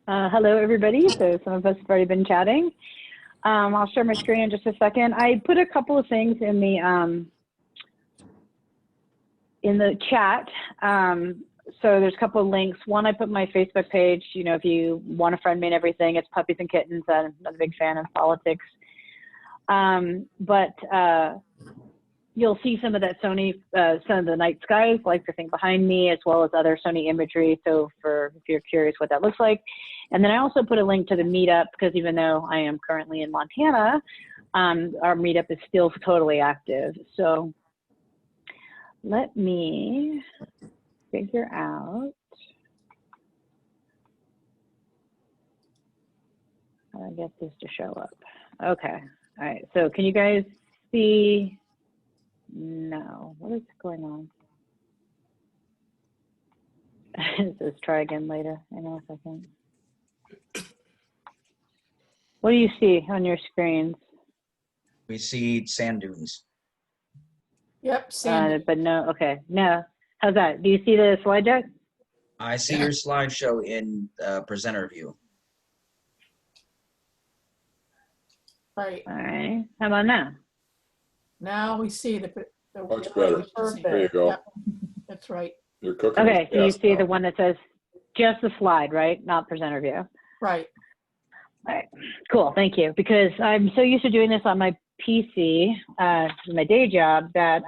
Hello, everybody. So some of us have already been chatting. I'll share my screen in just a second. I put a couple of things in the chat. So there's a couple of links. One, I put my Facebook page. You know, if you want to friend me and everything, it's Puppies and Kittens. I'm not a big fan of politics. You'll see some of that Sony, some of the night skies, like the thing behind me, as well as other Sony imagery. So if you're curious what that looks like. And then I also put a link to the meetup, because even though I am currently in Montana, our meetup is still totally active. So let me figure out how to get this to show up. Okay. All right. So can you guys see? No. What is going on? It says try again later. Hang on a second. What do you see on your screens? We see sand dunes. Yep, sand. But no, okay, no. How's that? Do you see the slide deck? I see your slideshow in presenter view. Right. All right. How about now? Now we see the Much better. There you go. Yep, that's right. You're cooking. Okay, so you see now. the one that says just the slide, right? Not presenter view. Right. All right, cool, thank you. Because I'm so used to doing this on my PC, my day job, that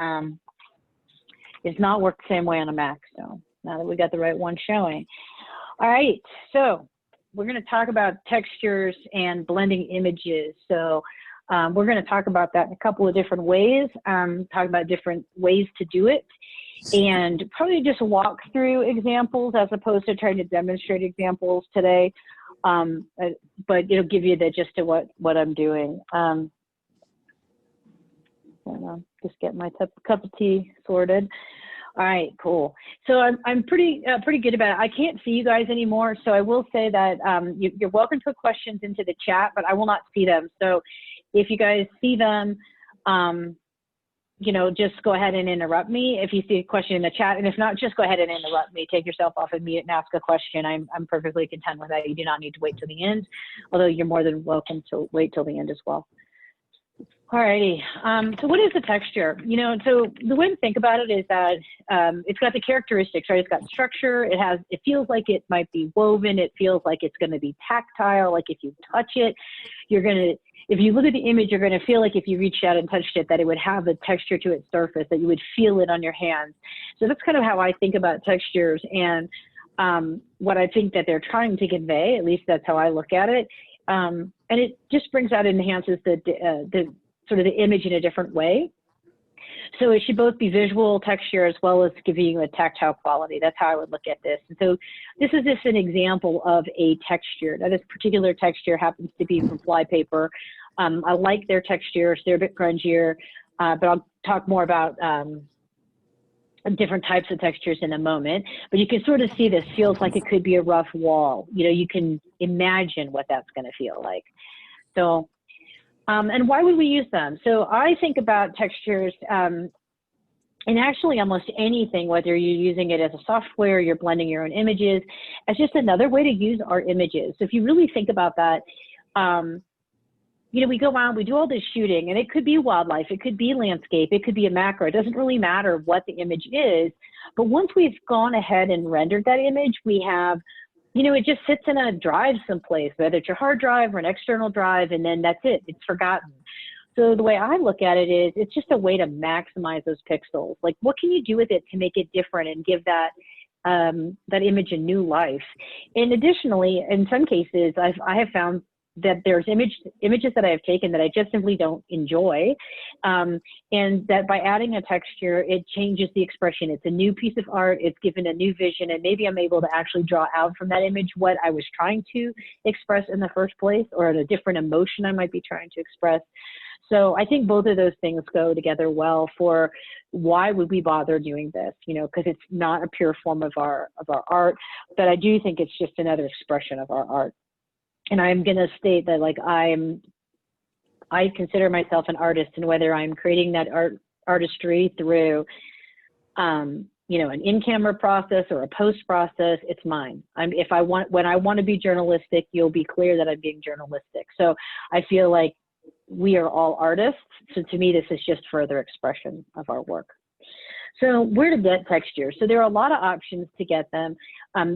it's not work the same way on a Mac. So now that we got the right one showing. All right, so we're gonna talk about textures and blending images. So we're gonna talk about that in a couple of different ways, talk about different ways to do it, and probably just walk through examples as opposed to trying to demonstrate examples today. But it'll give you the gist of what I'm doing. Just get my cup of tea sorted. All right, cool. So I'm pretty good about it. I can't see you guys anymore, so I will say that you're welcome to put questions into the chat, but I will not see them. So if you guys see them, you know, just go ahead and interrupt me if you see a question in the chat, and if not, just go ahead and interrupt me. Take yourself off of mute and ask a question. I'm perfectly content with that. You do not need to wait till the end, although you're more than welcome to wait till the end as well. Alrighty, so what is the texture? You know, so the way to think about it is that it's got the characteristics, right? It's got structure, it feels like it might be woven, it feels like it's gonna be tactile, like if you touch it, if you look at the image, you're gonna feel like if you reached out and touched it, that it would have a texture to its surface, that you would feel it on your hands. So that's kind of how I think about textures, and what I think that they're trying to convey, at least that's how I look at it. And it just brings out, enhances the sort of the image in a different way. So it should both be visual texture as well as giving you a tactile quality. That's how I would look at this. And so this is just an example of a texture. Now, this particular texture happens to be from flypaper. I like their textures. They're a bit grungier, but I'll talk more about different types of textures in a moment. But you can sort of see this feels like it could be a rough wall. You know, you can imagine what that's going to feel like. So, and why would we use them? So I think about textures and actually almost anything, whether you're using it as a software, you're blending your own images, as just another way to use our images. So if you really think about that, you know, we go out, we do all this shooting, and it could be wildlife, it could be landscape, it could be a macro. It doesn't really matter what the image is. But once we've gone ahead and rendered that image, we have, you know, it just sits in a drive someplace, whether it's your hard drive or an external drive, and then that's it, it's forgotten. So the way I look at it is, it's just a way to maximize those pixels. Like, what can you do with it to make it different and give that that image a new life? And additionally, in some cases, I have found that there's images that I have taken that I just simply don't enjoy, and that by adding a texture, it changes the expression. It's a new piece of art, it's given a new vision, and maybe I'm able to actually draw out from that image what I was trying to express in the first place, or a different emotion I might be trying to express. So I think both of those things go together well for why would we bother doing this, you know, because it's not a pure form of our art, but I do think it's just another expression of our art. And I'm going to state that, like, I consider myself an artist, and whether I'm creating that artistry through, you you know, an in-camera process or a post process, it's mine. When I want to be journalistic, you'll be clear that I'm being journalistic. So I feel like we are all artists. So to me, this is just further expression of our work. So where to get textures? So there are a lot of options to get them.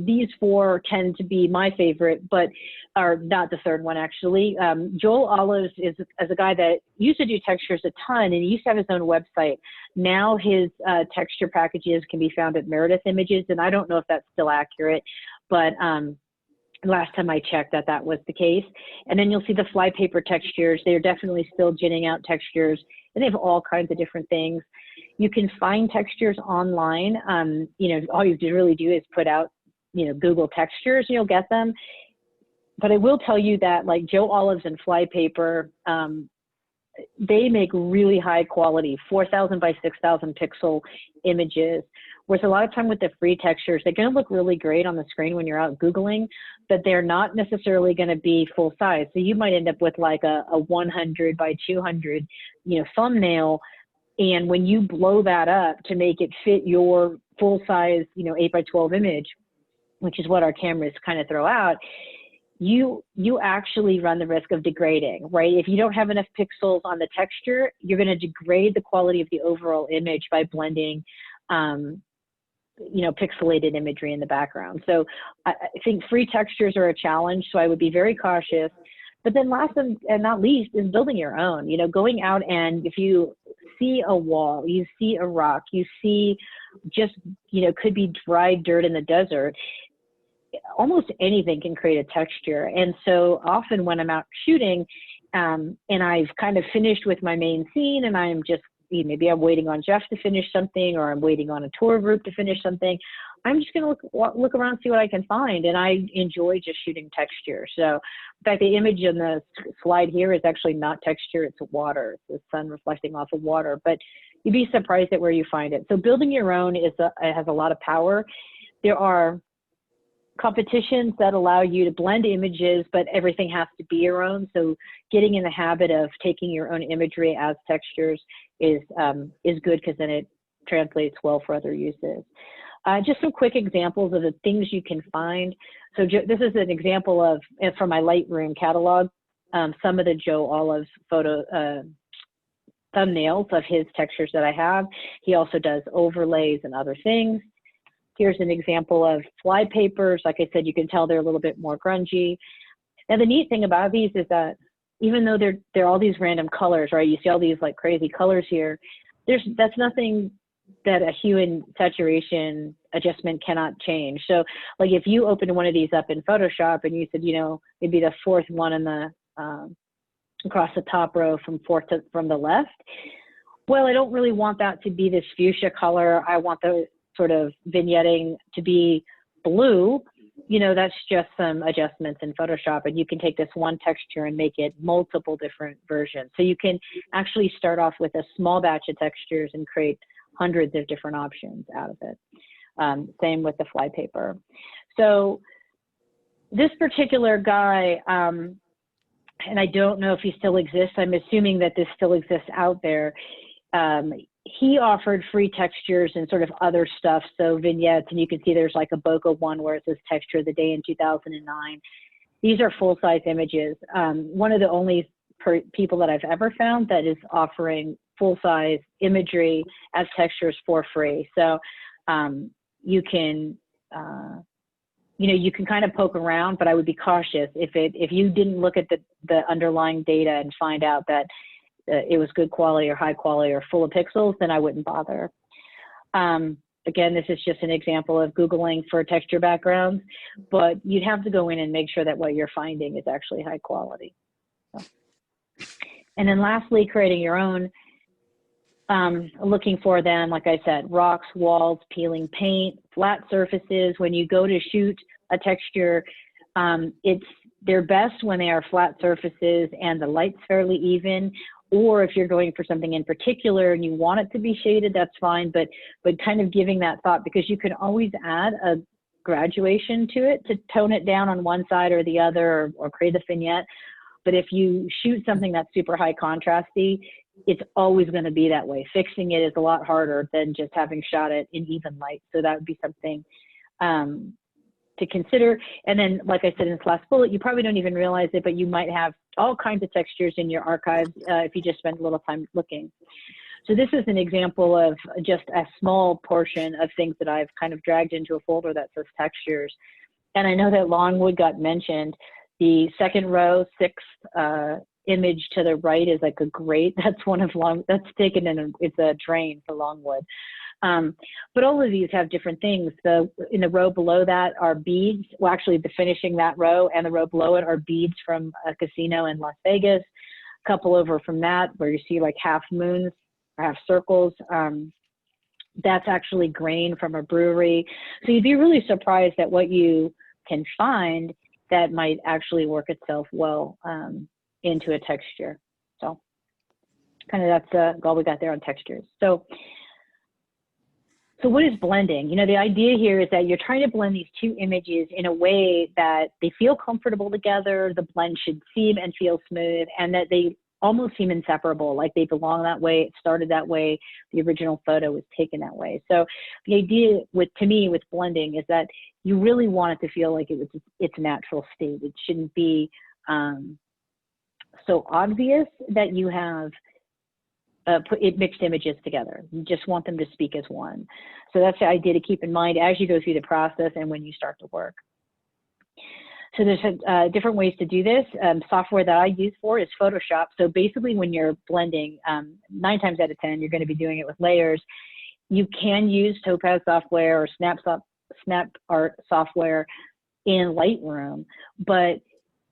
These four tend to be my favorite, but are not the third one actually. Joel Olives is a guy that used to do textures a ton, and he used to have his own website. Now his texture packages can be found at Meredith Images, and I don't know if that's still accurate, but last time I checked that was the case. And then you'll see the flypaper textures. They're definitely still ginning out textures, and they have all kinds of different things. You can find textures online. You know, all you have to really do is put out, you know, Google textures, and you'll get them. But I will tell you that, like Joe Olives and Flypaper, they make really high quality 4,000 by 6,000 pixel images. Whereas a lot of time with the free textures, they're going to look really great on the screen when you're out Googling, but they're not necessarily going to be full size. So you might end up with like a 100 by 200, you know, thumbnail. And when you blow that up to make it fit your full size, you know, 8 by 12 image, which is what our cameras kind of throw out, you actually run the risk of degrading, right? If you don't have enough pixels on the texture, you're going to degrade the quality of the overall image by blending, you know, pixelated imagery in the background. So I think free textures are a challenge, so I would be very cautious. But then last and not least is building your own, you know, going out, and if you see a wall, you see a rock, you see just, you know, could be dry dirt in the desert, almost anything can create a texture. And so often when I'm out shooting and I've kind of finished with my main scene, and I'm just, maybe I'm waiting on Jeff to finish something, or I'm waiting on a tour group to finish something, I'm just going to look around, see what I can find. And I enjoy just shooting texture. So in fact, the image in the slide here is actually not texture, it's water. It's the sun reflecting off of water, but you'd be surprised at where you find it. So building your own has a lot of power. There are competitions that allow you to blend images, but everything has to be your own. So getting in the habit of taking your own imagery as textures is good, because then it translates well for other uses. Just some quick examples of the things you can find. So this is an example of, from my Lightroom catalog, some of the Joe Olives photo thumbnails of his textures that I have. He also does overlays and other things. Here's an example of Flypapers. Like I said, you can tell they're a little bit more grungy. Now the neat thing about these is that even though they're all these random colors, right? You see all these like crazy colors here. That's nothing that a hue and saturation adjustment cannot change. So like if you open one of these up in Photoshop and you said, you know, maybe the fourth one in the across the top row from from the left. Well, I don't really want that to be this fuchsia color. I want the sort of vignetting to be blue. You know, that's just some adjustments in Photoshop, and you can take this one texture and make it multiple different versions. So you can actually start off with a small batch of textures and create hundreds of different options out of it. Same with the Flypaper. So this particular guy, and I don't know if he still exists, I'm assuming that this still exists out there. He offered free textures and sort of other stuff, so vignettes, and you can see there's like a bokeh one where it says texture of the day in 2009. These are full-size images. One of the only people that I've ever found that is offering full-size imagery as textures for free. So you can, you know, you can kind of poke around, but I would be cautious if you didn't look at the underlying data and find out that it was good quality or high quality or full of pixels, then I wouldn't bother. Again, this is just an example of Googling for texture backgrounds, but you'd have to go in and make sure that what you're finding is actually high quality. So. And then lastly, creating your own, looking for them, like I said, rocks, walls, peeling paint, flat surfaces. When you go to shoot a texture, they're best when they are flat surfaces and the light's fairly even. Or if you're going for something in particular and you want it to be shaded, that's fine, but kind of giving that thought, because you can always add a graduation to it to tone it down on one side or the other, or create a vignette. But if you shoot something that's super high contrasty, it's always going to be that way. Fixing it is a lot harder than just having shot it in even light. So that would be something to consider. And then, like I said in this last bullet, you probably don't even realize it, but you might have all kinds of textures in your archives if you just spend a little time looking. So this is an example of just a small portion of things that I've kind of dragged into a folder that says textures. And I know that longwood got mentioned. The second row, sixth image to the right is like a grate. That's one of that's taken in, it's a drain for longwood. But all of these have different things. In the row below that are beads. Well, actually the finishing that row and the row below it are beads from a casino in Las Vegas. A couple over from that where you see like half moons or half circles. That's actually grain from a brewery. So you'd be really surprised at what you can find that might actually work itself well into a texture. So kind of that's all we got there on textures. So what is blending? You know, the idea here is that you're trying to blend these two images in a way that they feel comfortable together, the blend should seem and feel smooth, and that they almost seem inseparable, like they belong that way, it started that way, the original photo was taken that way. So the idea to me with blending is that you really want it to feel like it was its natural state. It shouldn't be so obvious that you have mixed images together. You just want them to speak as one. So that's the idea to keep in mind as you go through the process and when you start to work. So there's different ways to do this. Software that I use for is Photoshop. So basically when you're blending, 9 times out of 10, you're going to be doing it with layers. You can use Topaz software or SnapArt software in Lightroom, but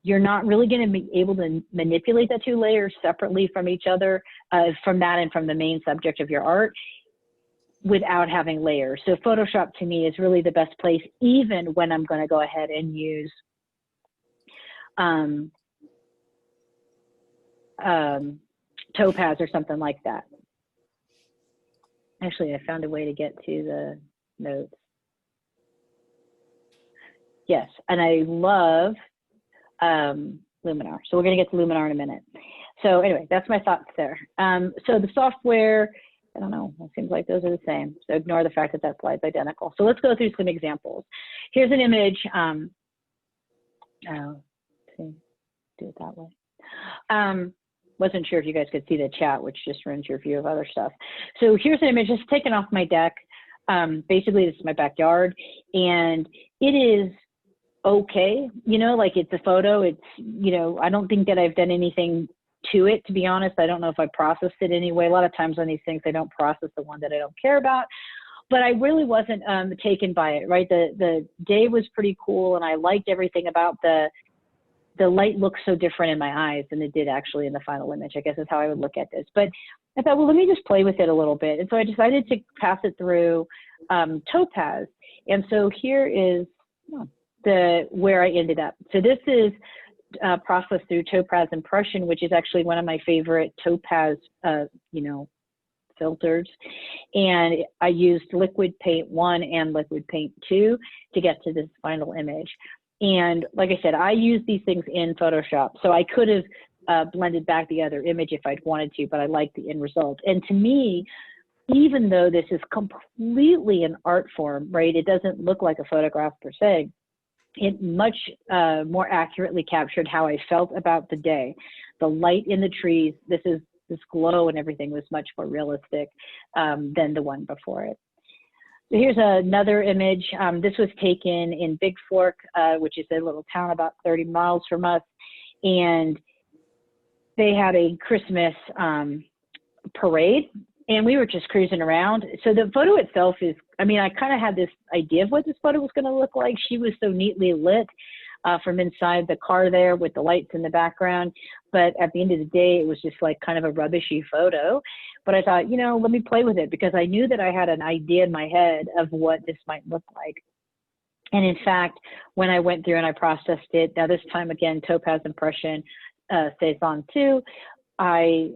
you're not really going to be able to manipulate the 2 layers separately from each other, from that and from the main subject of your art, without having layers. So Photoshop to me is really the best place, even when I'm going to go ahead and use Topaz or something like that. Actually, I found a way to get to the notes. Yes, and I love Luminar. So we're going to get to Luminar in a minute. So anyway, that's my thoughts there. So the software, I don't know, it seems like those are the same. So ignore the fact that that slide's identical. So let's go through some examples. Here's an image. Do it that way. Wasn't sure if you guys could see the chat, which just ruins your view of other stuff. So here's an image just taken off my deck. Basically, this is my backyard, and it is okay. You know, like it's a photo. It's, you know, I don't think that I've done anything to it, to be honest. I don't know if I processed it anyway. A lot of times on these things, I don't process the one that I don't care about. But I really wasn't taken by it, right? The day was pretty cool, and I liked everything about the light looks so different in my eyes than it did actually in the final image, I guess is how I would look at this. But I thought, well, let me just play with it a little bit. And so I decided to pass it through Topaz. And so here is where I ended up. So this is processed through Topaz Impression, which is actually one of my favorite Topaz, filters. And I used Liquid Paint 1 and Liquid Paint 2 to get to this final image. And like I said, I use these things in Photoshop. So I could have blended back the other image if I'd wanted to, but I like the end result. And to me, even though this is completely an art form, right? It doesn't look like a photograph per se. It much more accurately captured how I felt about the day. The light in the trees, this glow and everything was much more realistic than the one before it. So here's another image. This was taken in Big Fork, which is a little town about 30 miles from us. And they had a Christmas parade, and we were just cruising around. So the photo itself is, I mean, I kind of had this idea of what this photo was going to look like. She was so neatly lit from inside the car there with the lights in the background. But at the end of the day, it was just like kind of a rubbishy photo. But I thought, you know, let me play with it, because I knew that I had an idea in my head of what this might look like. And in fact, when I went through and I processed it, now this time again, Topaz Impression stays on too, I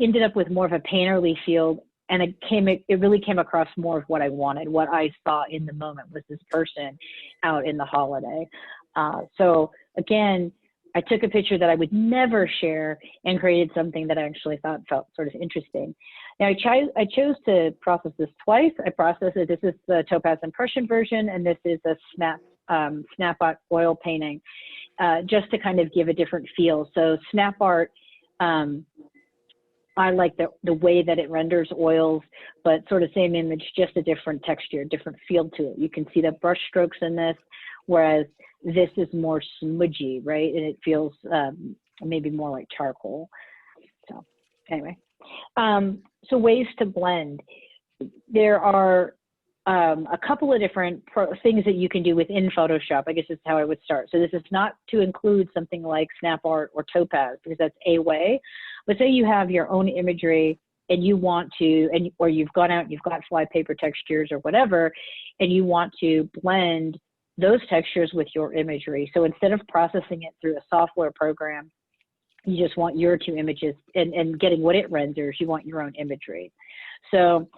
ended up with more of a painterly field, and it really came across more of what I wanted. What I saw in the moment was this person out in the holiday. So again, I took a picture that I would never share and created something that I actually thought felt sort of interesting. Now I chose to process this twice. I processed it. This is the Topaz impression version, and this is a snap art oil painting, just to kind of give a different feel. So snap art, I like the way that it renders oils, but sort of same image, just a different texture, different feel to it. You can see the brush strokes in this, whereas this is more smudgy, right? And it feels maybe more like charcoal. So anyway, so ways to blend. There are a couple of different things that you can do within Photoshop. I guess that's how I would start. So this is not to include something like Snap Art or Topaz, because that's a way. But say you have your own imagery and you want to, or you've gone out and you've got flypaper textures or whatever, and you want to blend those textures with your imagery. So instead of processing it through a software program, you just want your two images and getting what it renders, you want your own imagery. So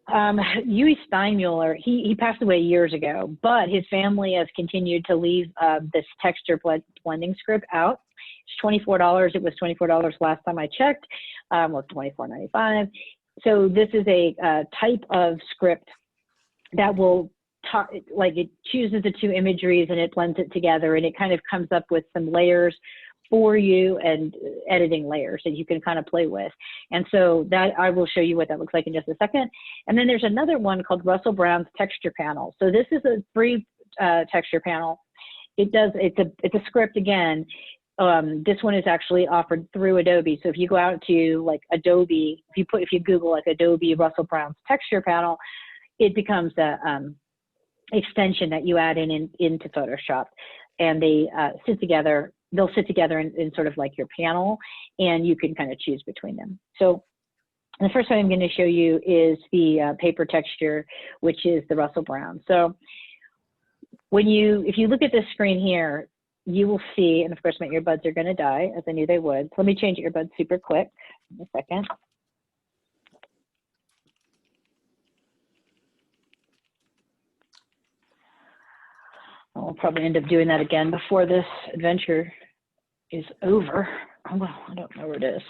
Huey Steinmuller, he passed away years ago, but his family has continued to leave this texture blending script out. It's $24. It was $24 last time I checked. Well, $24.95. So this is a type of script that will like it chooses the two imageries and it blends it together, and it kind of comes up with some layers for you and editing layers that you can kind of play with. And so that I will show you what that looks like in just a second. And then there's another one called Russell Brown's texture panel. So this is a free texture panel. It's a script again. This one is actually offered through Adobe. So if you go out to like Adobe, if you Google like Adobe Russell Brown's texture panel, it becomes a extension that you add into Photoshop, and they sit together. They'll sit together in sort of like your panel, and you can kind of choose between them. So the first one I'm going to show you is the paper texture, which is the Russell Brown. So if you look at this screen here, you will see, and of course my earbuds are going to die, as I knew they would. So let me change earbuds super quick. In a second. I'll probably end up doing that again before this adventure is over. Oh, well, I don't know where it is.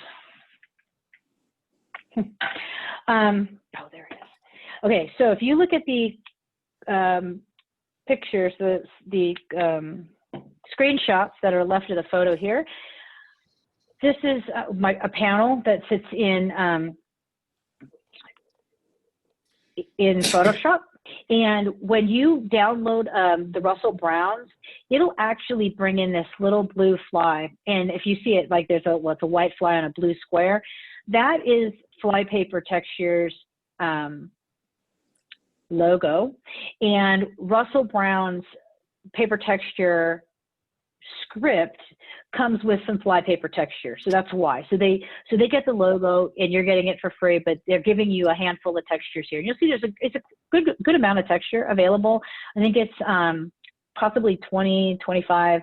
Oh, there it is. Okay, so if you look at the pictures, the screenshots that are left of the photo here, this is a panel that sits in Photoshop. And when you download the Russell Browns, it'll actually bring in this little blue fly. And if you see it, like there's a white fly on a blue square, that is Flypaper Textures logo. And Russell Brown's paper texture script comes with some flypaper texture, so that's why. So they get the logo, and you're getting it for free, but they're giving you a handful of textures here. And you'll see it's a good amount of texture available. I think it's possibly 20, 25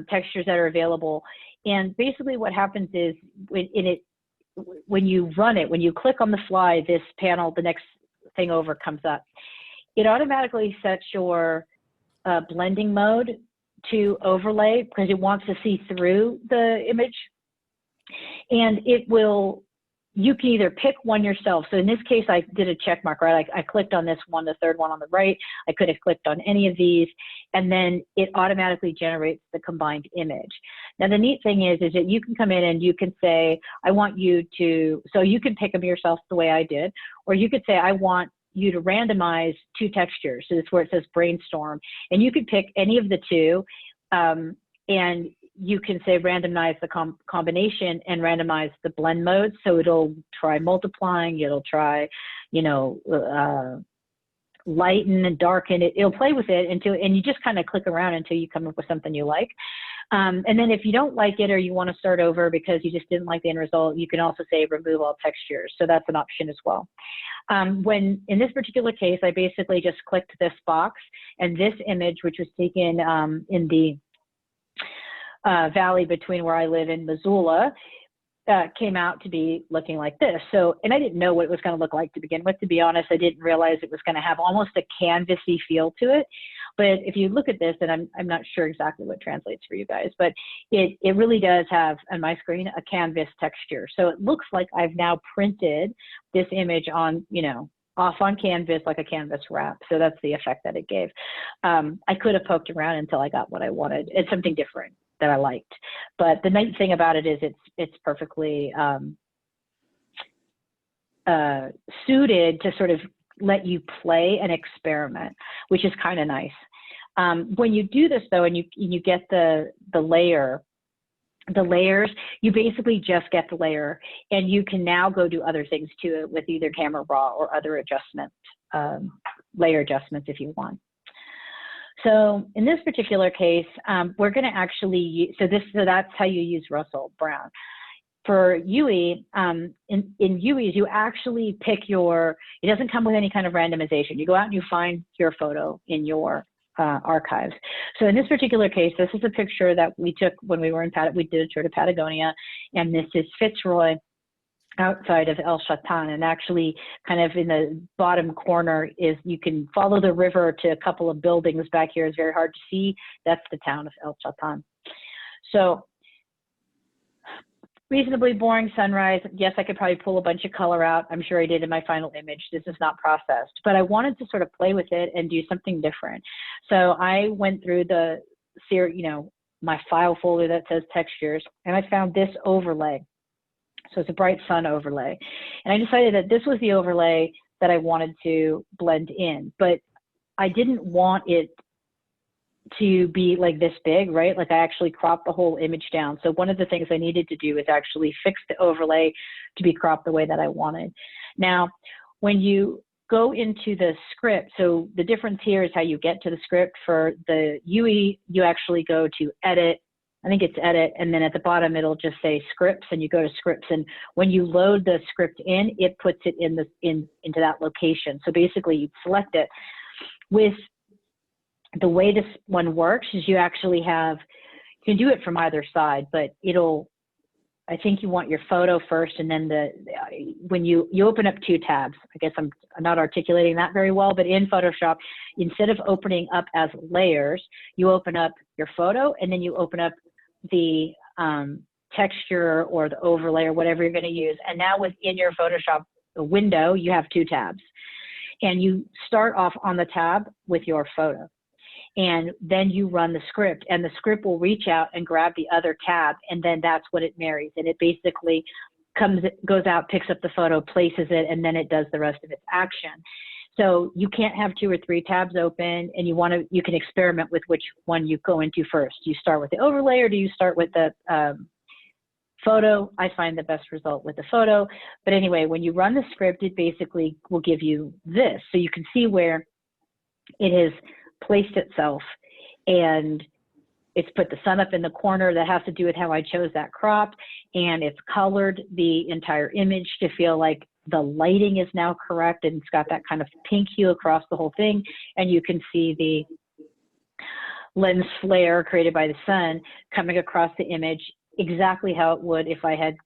textures that are available. And basically what happens is when you run it, when you click on the fly, this panel, the next thing over comes up. It automatically sets your blending mode to overlay, because it wants to see through the image. And you can either pick one yourself. So in this case, I did a check mark, right? I clicked on this one, the third one on the right. I could have clicked on any of these, and then it automatically generates the combined image. Now, the neat thing is that you can come in and you can say, I want you to, so you can pick them yourself the way I did, or you could say, I want you to randomize two textures. So this is where it says brainstorm, and you could pick any of the two, and you can say randomize the combination and randomize the blend mode. So it'll try multiplying, it'll try, lighten and darken it. It'll play with it and you just kind of click around until you come up with something you like. And then if you don't like it, or you want to start over because you just didn't like the end result, you can also say remove all textures. So that's an option as well. In this particular case, I basically just clicked this box, and this image, which was taken in the valley between where I live in Missoula, came out to be looking like this. So, and I didn't know what it was going to look like to begin with, to be honest. I didn't realize it was going to have almost a canvasy feel to it. But if you look at this, and I'm not sure exactly what translates for you guys, but it really does have on my screen a canvas texture. So it looks like I've now printed this image on, you know, off on canvas like a canvas wrap. So that's the effect that it gave. I could have poked around until I got what I wanted. It's something different that I liked. But the nice thing about it is it's perfectly suited to sort of let you play and experiment, which is kind of nice. When you do this though, and you get the layers, you basically just get the layer, and you can now go do other things to it with either Camera Raw or other adjustments, layer adjustments if you want. So in this particular case, we're going to actually, so that's how you use Russell Brown. For UE, in UEs, you actually pick it doesn't come with any kind of randomization. You go out and you find your photo in your archives. So in this particular case, this is a picture that we took when we were we did a tour to Patagonia, and this is Fitzroy outside of El Chatan, and actually kind of in the bottom corner is, you can follow the river to a couple of buildings back here. It's very hard to see. That's the town of El Chatan. So reasonably boring sunrise. Yes, I could probably pull a bunch of color out. I'm sure I did in my final image. This is not processed, but I wanted to sort of play with it and do something different. So I went through my file folder that says textures, and I found this overlay. So it's a bright sun overlay. And I decided that this was the overlay that I wanted to blend in, but I didn't want it to be like this big, right? Like I actually cropped the whole image down. So one of the things I needed to do is actually fix the overlay to be cropped the way that I wanted. Now, when you go into the script, so the difference here is how you get to the script. For the UE, you actually go to edit, I think it's edit, and then at the bottom it'll just say scripts, and you go to scripts, and when you load the script in, it puts it into that location. So basically you select it. With the way this one works is you actually you can do it from either side, but I think you want your photo first, and then when you open up two tabs. I guess I'm not articulating that very well, but in Photoshop, instead of opening up as layers, you open up your photo, and then you open up the texture or the overlay or whatever you're going to use. And now within your Photoshop window, you have two tabs, and you start off on the tab with your photo. And then you run the script, and the script will reach out and grab the other tab, and then that's what it marries. And it basically goes out, picks up the photo, places it, and then it does the rest of its action. So you can't have 2 or 3 tabs open, and you can experiment with which one you go into first. Do you start with the overlay, or do you start with the photo? I find the best result with the photo. But anyway, when you run the script, it basically will give you this. So you can see where it has placed itself, and it's put the sun up in the corner. That has to do with how I chose that crop, and it's colored the entire image to feel like the lighting is now correct, and it's got that kind of pink hue across the whole thing, and you can see the lens flare created by the sun coming across the image exactly how it would if I had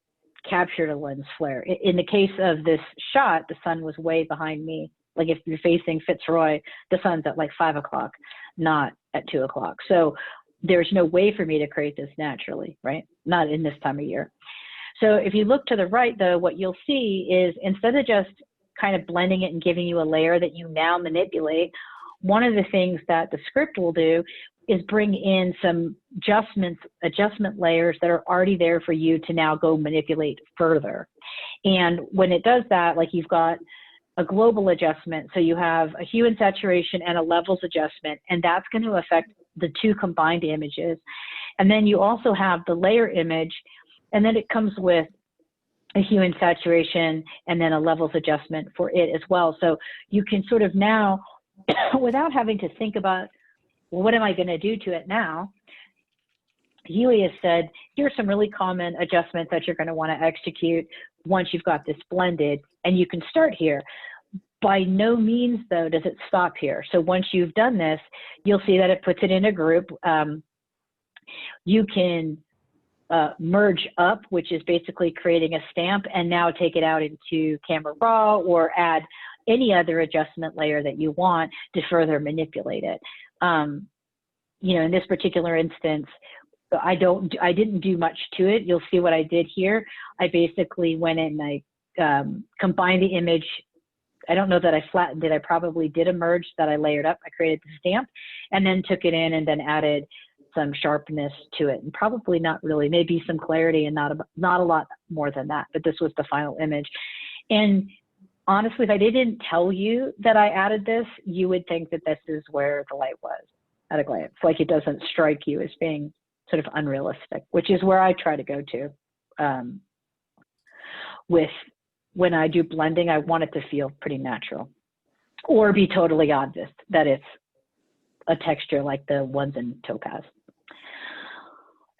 captured a lens flare. In the case of this shot, the sun was way behind me. Like if you're facing Fitzroy, the sun's at like 5 o'clock, not at 2 o'clock. So there's no way for me to create this naturally, right? Not in this time of year. So if you look to the right though, what you'll see is instead of just kind of blending it and giving you a layer that you now manipulate, one of the things that the script will do is bring in some adjustment layers that are already there for you to now go manipulate further. And when it does that, like you've got a global adjustment. So you have a hue and saturation and a levels adjustment, and that's going to affect the 2 combined images. And then you also have the layer image, and then it comes with a hue and saturation and then a levels adjustment for it as well. So you can sort of now, without having to think about, well, what am I going to do to it now? Huey has said, here's some really common adjustments that you're going to want to execute once you've got this blended, and you can start here. By no means, though, does it stop here. So once you've done this, you'll see that it puts it in a group. You can merge up, which is basically creating a stamp, and now take it out into Camera Raw or add any other adjustment layer that you want to further manipulate it. You know, in this particular instance, I didn't do much to it. You'll see what I did here. I basically went in and I combined the image. I don't know that I flattened it. I probably did a merge that I layered up. I created the stamp and then took it in and then added some sharpness to it, and probably not really, maybe some clarity and not a lot more than that. But this was the final image. And honestly, if I didn't tell you that I added this, you would think that this is where the light was at a glance. Like, it doesn't strike you as being sort of unrealistic, which is where I try to go to. When I do blending, I want it to feel pretty natural or be totally obvious that it's a texture like the ones in Topaz.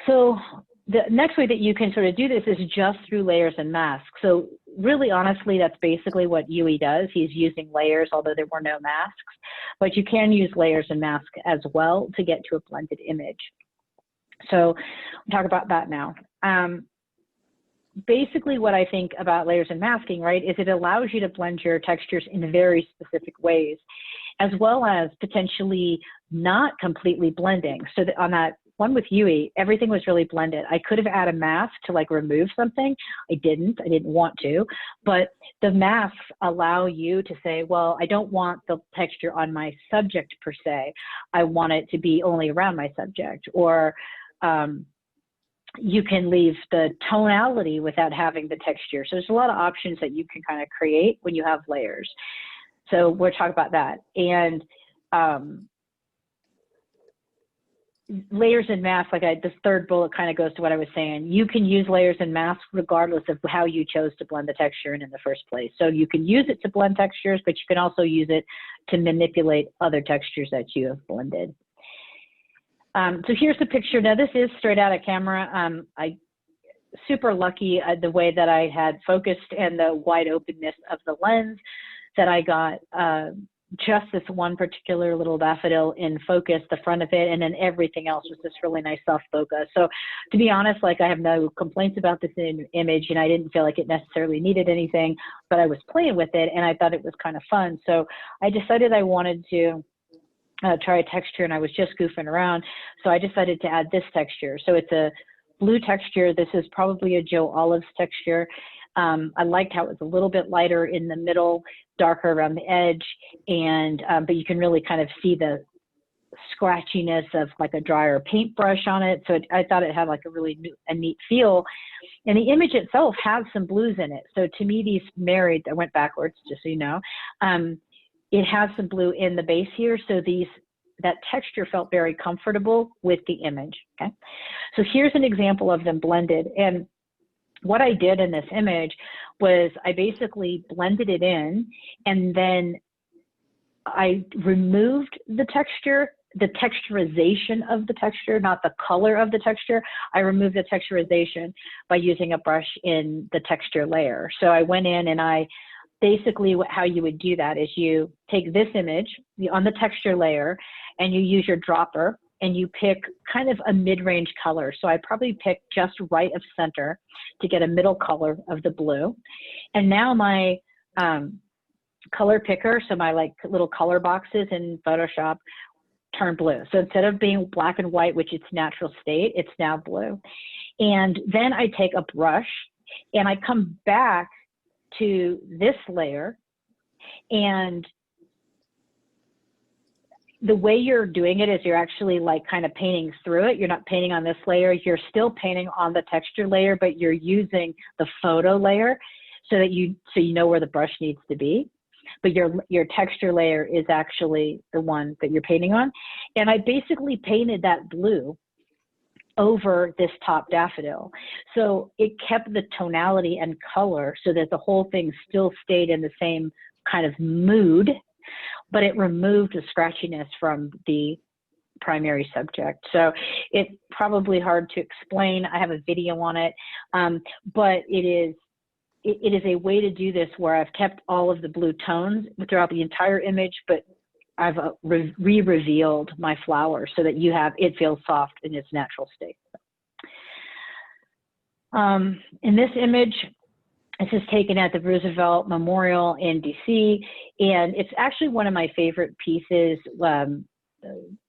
So the next way that you can sort of do this is just through layers and masks. So really, honestly, that's basically what Yui does. He's using layers, although there were no masks, but you can use layers and masks as well to get to a blended image. So we'll talk about that now. Basically, what I think about layers and masking, right, is it allows you to blend your textures in very specific ways, as well as potentially not completely blending. So that on that one with Yui, everything was really blended. I could have added a mask to like remove something. I didn't want to, but the masks allow you to say, well, I don't want the texture on my subject per se. I want it to be only around my subject, or you can leave the tonality without having the texture. So there's a lot of options that you can kind of create when you have layers. So we'll talk about that. And layers and masks, like this third bullet kind of goes to what I was saying. You can use layers and masks regardless of how you chose to blend the texture in the first place. So you can use it to blend textures, but you can also use it to manipulate other textures that you have blended. So here's the picture. Now this is straight out of camera. I super lucky the way that I had focused and the wide openness of the lens that I got just this one particular little daffodil in focus, the front of it, and then everything else was this really nice soft focus. So to be honest, like, I have no complaints about this image, and I didn't feel like it necessarily needed anything, but I was playing with it and I thought it was kind of fun. So I decided I wanted to try a texture, and I was just goofing around. So I decided to add this texture. So it's a blue texture. This is probably a Joe Olives texture. I liked how it was a little bit lighter in the middle, darker around the edge, and but you can really kind of see the scratchiness of like a drier paintbrush on it. So I thought it had like a really neat feel. And the image itself has some blues in it. So to me, these married, I went backwards, just so you know. It has some blue in the base here, so that texture felt very comfortable with the image, okay? So here's an example of them blended, and what I did in this image was I basically blended it in, and then I removed the texture, the texturization of the texture, not the color of the texture. I removed the texturization by using a brush in the texture layer. So I went in and I basically, how you would do that is you take this image on the texture layer and you use your dropper and you pick kind of a mid-range color. So I probably picked just right of center to get a middle color of the blue. And now my color picker, so my like little color boxes in Photoshop, turn blue. So instead of being black and white, which its natural state, it's now blue. And then I take a brush and I come back to this layer, and the way you're doing it is you're actually like kind of painting through it. You're not painting on this layer, you're still painting on the texture layer, but you're using the photo layer so that you know where the brush needs to be. But your texture layer is actually the one that you're painting on. And I basically painted that blue over this top daffodil. So it kept the tonality and color so that the whole thing still stayed in the same kind of mood, but it removed the scratchiness from the primary subject. So it's probably hard to explain. I have a video on it, but it is a way to do this where I've kept all of the blue tones throughout the entire image, but I've re-revealed my flower so that it feels soft in its natural state. In this image, this is taken at the Roosevelt Memorial in DC, and it's actually one of my favorite pieces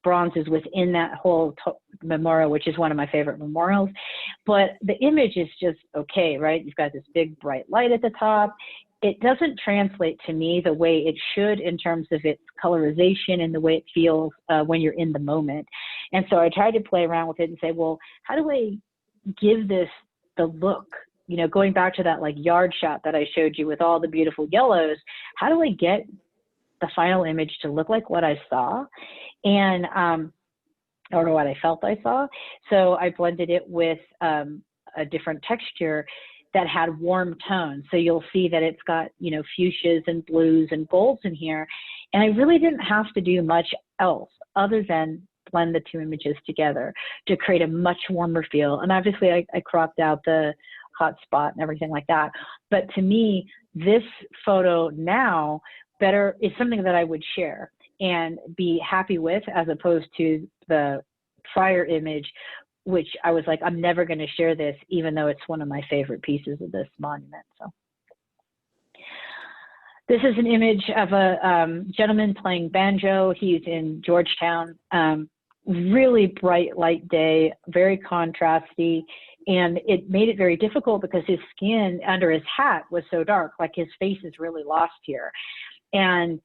bronze is within that whole memorial, which is one of my favorite memorials. But the image is just okay, right? You've got this big bright light at the top. It doesn't translate to me the way it should in terms of its colorization and the way it feels when you're in the moment. And so I tried to play around with it and say, well, how do I give this the look? You know, going back to that like yard shot that I showed you with all the beautiful yellows, how do I get the final image to look like what I saw? And or what I felt I saw. So I blended it with a different texture that had warm tones. So you'll see that it's got, you know, fuchsias and blues and golds in here. And I really didn't have to do much else other than blend the two images together to create a much warmer feel. And obviously I cropped out the hot spot and everything like that. But to me, this photo now better is something that I would share and be happy with, as opposed to the prior image, which I was like, I'm never going to share this, even though it's one of my favorite pieces of this monument. So this is an image of a gentleman playing banjo. He's in Georgetown. Really bright light day, very contrasty. And it made it very difficult because his skin under his hat was so dark, like his face is really lost here. And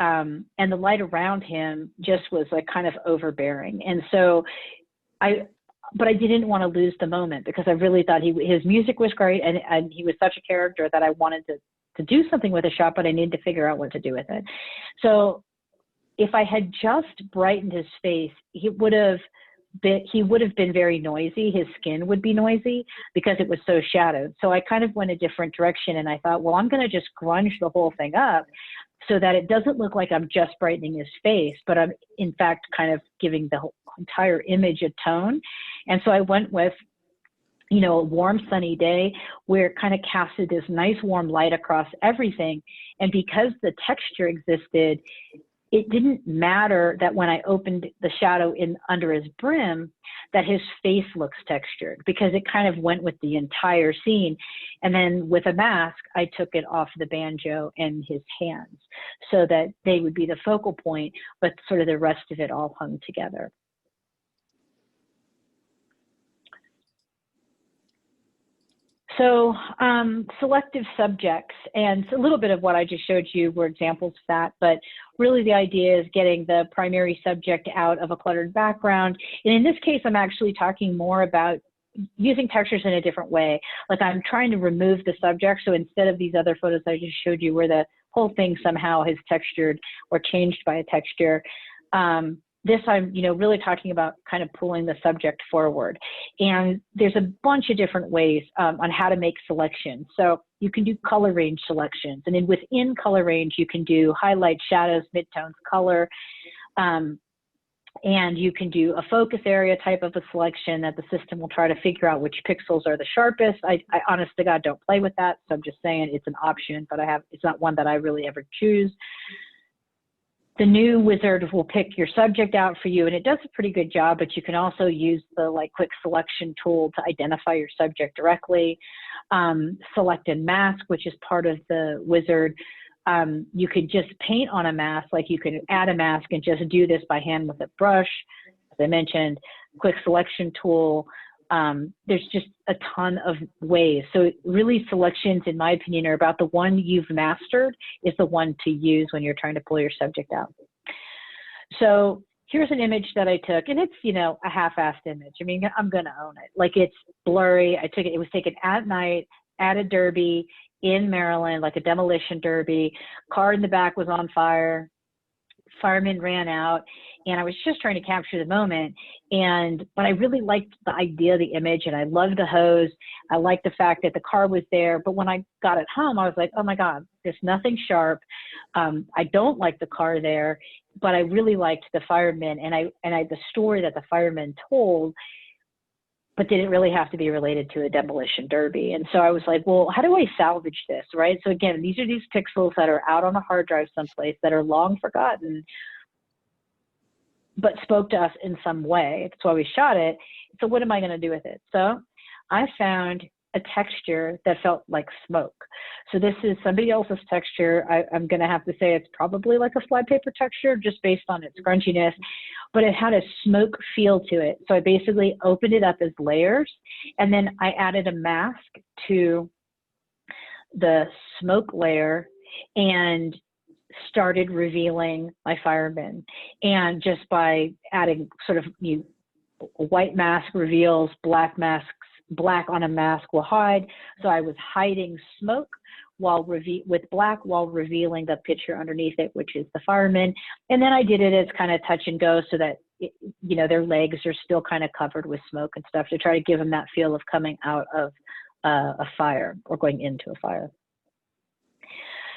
the light around him just was like kind of overbearing. And so but I didn't want to lose the moment because I really thought his music was great, and he was such a character that I wanted to do something with the shot, but I needed to figure out what to do with it. So if I had just brightened his face, he would have been very noisy. His skin would be noisy because it was so shadowed. So I kind of went a different direction, and I thought, well, I'm going to just grunge the whole thing up so that it doesn't look like I'm just brightening his face, but I'm in fact kind of giving the whole entire image a tone. And so I went with, you know, a warm sunny day where it kind of casted this nice warm light across everything. And because the texture existed, it didn't matter that when I opened the shadow in under his brim, that his face looks textured, because it kind of went with the entire scene. And then with a mask, I took it off the banjo and his hands so that they would be the focal point, but sort of the rest of it all hung together. So selective subjects, and a little bit of what I just showed you were examples of that, but really the idea is getting the primary subject out of a cluttered background. And in this case, I'm actually talking more about using textures in a different way. Like I'm trying to remove the subject. So instead of these other photos I just showed you where the whole thing somehow is textured or changed by a texture, this I'm, you know, really talking about kind of pulling the subject forward. And there's a bunch of different ways on how to make selections. So you can do color range selections, and then within color range, you can do highlights, shadows, midtones, color. And you can do a focus area type of a selection that the system will try to figure out which pixels are the sharpest. I honest to God don't play with that, so I'm just saying it's an option, but it's not one that I really ever choose. The new wizard will pick your subject out for you, and it does a pretty good job, but you can also use the like quick selection tool to identify your subject directly. Select and mask, which is part of the wizard. You could just paint on a mask, like you could add a mask and just do this by hand with a brush. As I mentioned, quick selection tool. There's just a ton of ways. So really selections, in my opinion, are about the one you've mastered is the one to use when you're trying to pull your subject out. So here's an image that I took, and it's, you know, a half-assed image. I mean, I'm going to own it. Like, it's blurry. I took it. It was taken at night at a derby in Maryland, like a demolition derby. Car in the back was on fire. Firemen ran out, and I was just trying to capture the moment. But I really liked the idea of the image, and I loved the hose. I liked the fact that the car was there. But when I got it home, I was like, oh my God, there's nothing sharp. I don't like the car there, but I really liked the firemen, and the story that the firemen told, but didn't really have to be related to a demolition derby. And so I was like, well, how do I salvage this, right? So again, these are these pixels that are out on a hard drive someplace that are long forgotten, but spoke to us in some way. That's why we shot it. So what am I going to do with it? So I found a texture that felt like smoke. So this is somebody else's texture. I'm going to have to say it's probably like a flypaper texture just based on its crunchiness, but it had a smoke feel to it. So I basically opened it up as layers, and then I added a mask to the smoke layer and started revealing my firemen. And just by adding sort of white mask reveals, black masks, black on a mask will hide. So I was hiding smoke with black while revealing the picture underneath it, which is the firemen. And then I did it as kind of touch and go so that, their legs are still kind of covered with smoke and stuff to try to give them that feel of coming out of a fire or going into a fire.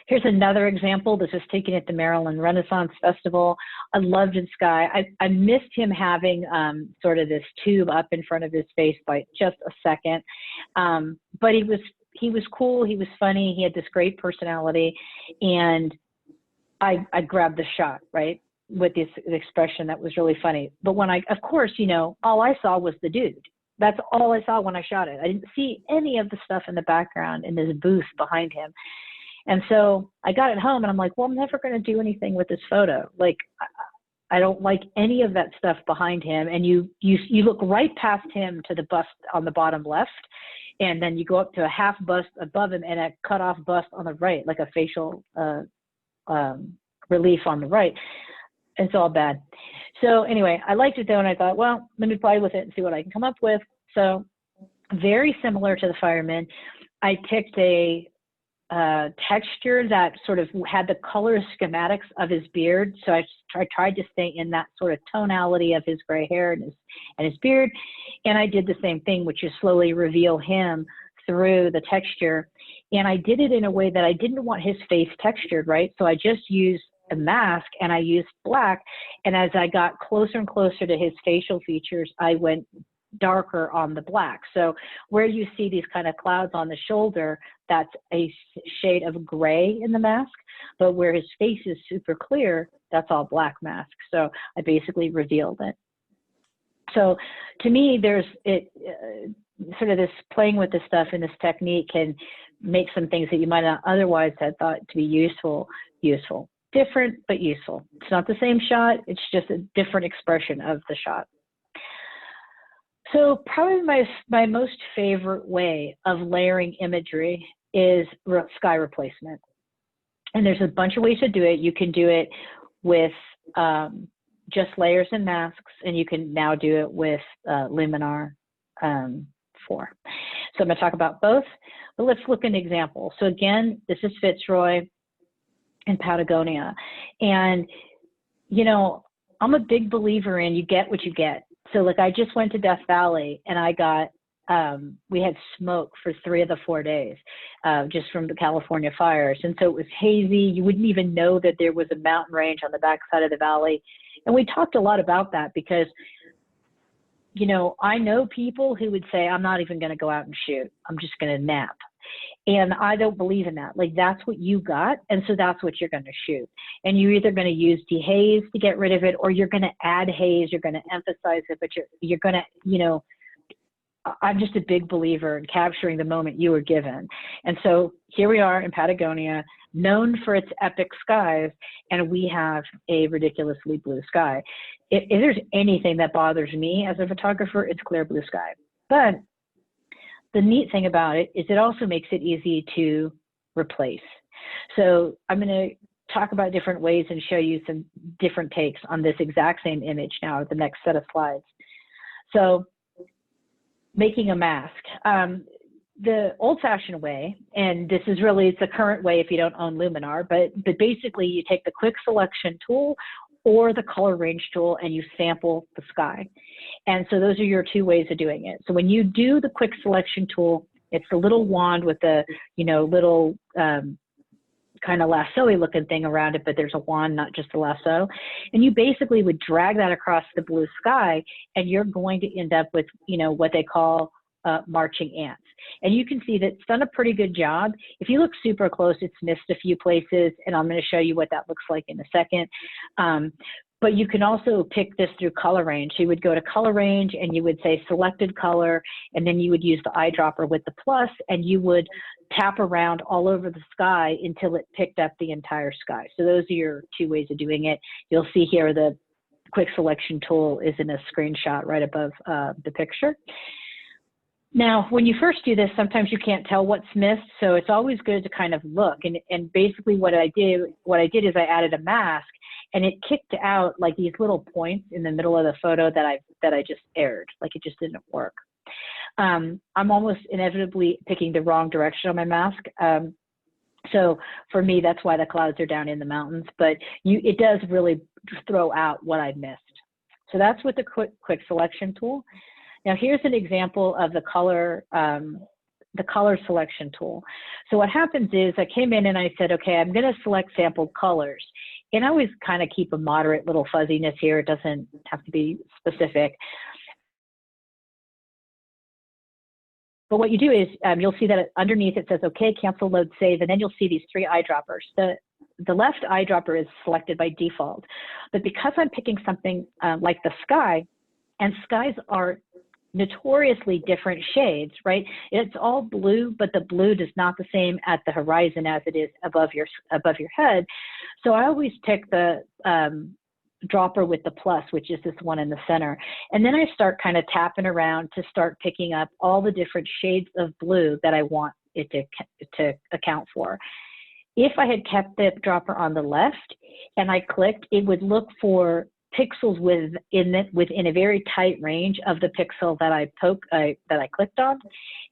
Here's another example. This was taken at the Maryland Renaissance Festival. I loved this guy. I missed him having sort of this tube up in front of his face by just a second. But he was cool. He was funny. He had this great personality. And I grabbed the shot, right, with this expression that was really funny. But when of course, all I saw was the dude. That's all I saw when I shot it. I didn't see any of the stuff in the background in this booth behind him. And so I got it home and I'm like, well, I'm never going to do anything with this photo. Like, I don't like any of that stuff behind him. And you look right past him to the bust on the bottom left. And then you go up to a half bust above him and a cut off bust on the right, like a facial relief on the right. It's all bad. So anyway, I liked it though. And I thought, well, let me play with it and see what I can come up with. So very similar to the firemen, I picked a texture that sort of had the color schematics of his beard. So I tried to stay in that sort of tonality of his gray hair and his beard. And I did the same thing, which is slowly reveal him through the texture. And I did it in a way that I didn't want his face textured, right? So I just used a mask and I used black. And as I got closer and closer to his facial features, I went darker on the black. So where you see these kind of clouds on the shoulder, that's a shade of gray in the mask, but where his face is super clear, that's all black mask. So I basically revealed it. So to me, there's sort of this playing with this stuff and this technique can make some things that you might not otherwise have thought to be useful. Different, but useful. It's not the same shot, it's just a different expression of the shot. So probably my most favorite way of layering imagery is sky replacement. And there's a bunch of ways to do it. You can do it with just layers and masks, and you can now do it with Luminar 4. So I'm going to talk about both, but let's look at an example. So again, this is Fitzroy in Patagonia. And, I'm a big believer in you get what you get. So like I just went to Death Valley and I got, we had smoke for 3 of the 4 days, just from the California fires. And so it was hazy. You wouldn't even know that there was a mountain range on the backside of the valley. And we talked a lot about that because, I know people who would say, I'm not even going to go out and shoot. I'm just going to nap. And I don't believe in that. Like that's what you got. And so that's what you're going to shoot. And you're either going to use dehaze to get rid of it, or you're going to add haze. You're going to emphasize it, but you're going to, I'm just a big believer in capturing the moment you were given. And so here we are in Patagonia, known for its epic skies, and we have a ridiculously blue sky. If there's anything that bothers me as a photographer, it's clear blue sky. But the neat thing about it is it also makes it easy to replace. So I'm going to talk about different ways and show you some different takes on this exact same image now, the next set of slides. So making a mask. The old-fashioned way, and this is really the current way if you don't own Luminar, but basically you take the quick selection tool or the color range tool and you sample the sky. And so those are your 2 ways of doing it. So when you do the quick selection tool, it's the little wand with the, little kind of lasso-y looking thing around it, but there's a wand, not just a lasso. And you basically would drag that across the blue sky and you're going to end up with, what they call marching ants. And you can see that it's done a pretty good job. If you look super close, it's missed a few places, and I'm going to show you what that looks like in a second. But you can also pick this through color range. So you would go to color range and you would say selected color, and then you would use the eyedropper with the plus, and you would tap around all over the sky until it picked up the entire sky. So those are your two ways of doing it. You'll see here the quick selection tool is in a screenshot right above the picture. Now, when you first do this, sometimes you can't tell what's missed, so it's always good to kind of look. And basically what I did is I added a mask, and it kicked out like these little points in the middle of the photo that I just aired. Like it just didn't work. I'm almost inevitably picking the wrong direction on my mask. So for me, that's why the clouds are down in the mountains, but it does really throw out what I missed. So that's with the quick selection tool. Now here's an example of the color selection tool. So what happens is I came in and I said, okay, I'm going to select sampled colors. And I always kind of keep a moderate little fuzziness here. It doesn't have to be specific. But what you do is you'll see that underneath it says, okay, cancel, load, save, and then you'll see these three eyedroppers. The left eyedropper is selected by default. But because I'm picking something like the sky, and skies are notoriously different shades, right? It's all blue, but the blue is not the same at the horizon as it is above your head. So I always pick the dropper with the plus, which is this one in the center. And then I start kind of tapping around to start picking up all the different shades of blue that I want it to account for. If I had kept the dropper on the left and I clicked, it would look for pixels within a very tight range of the pixel that I clicked on,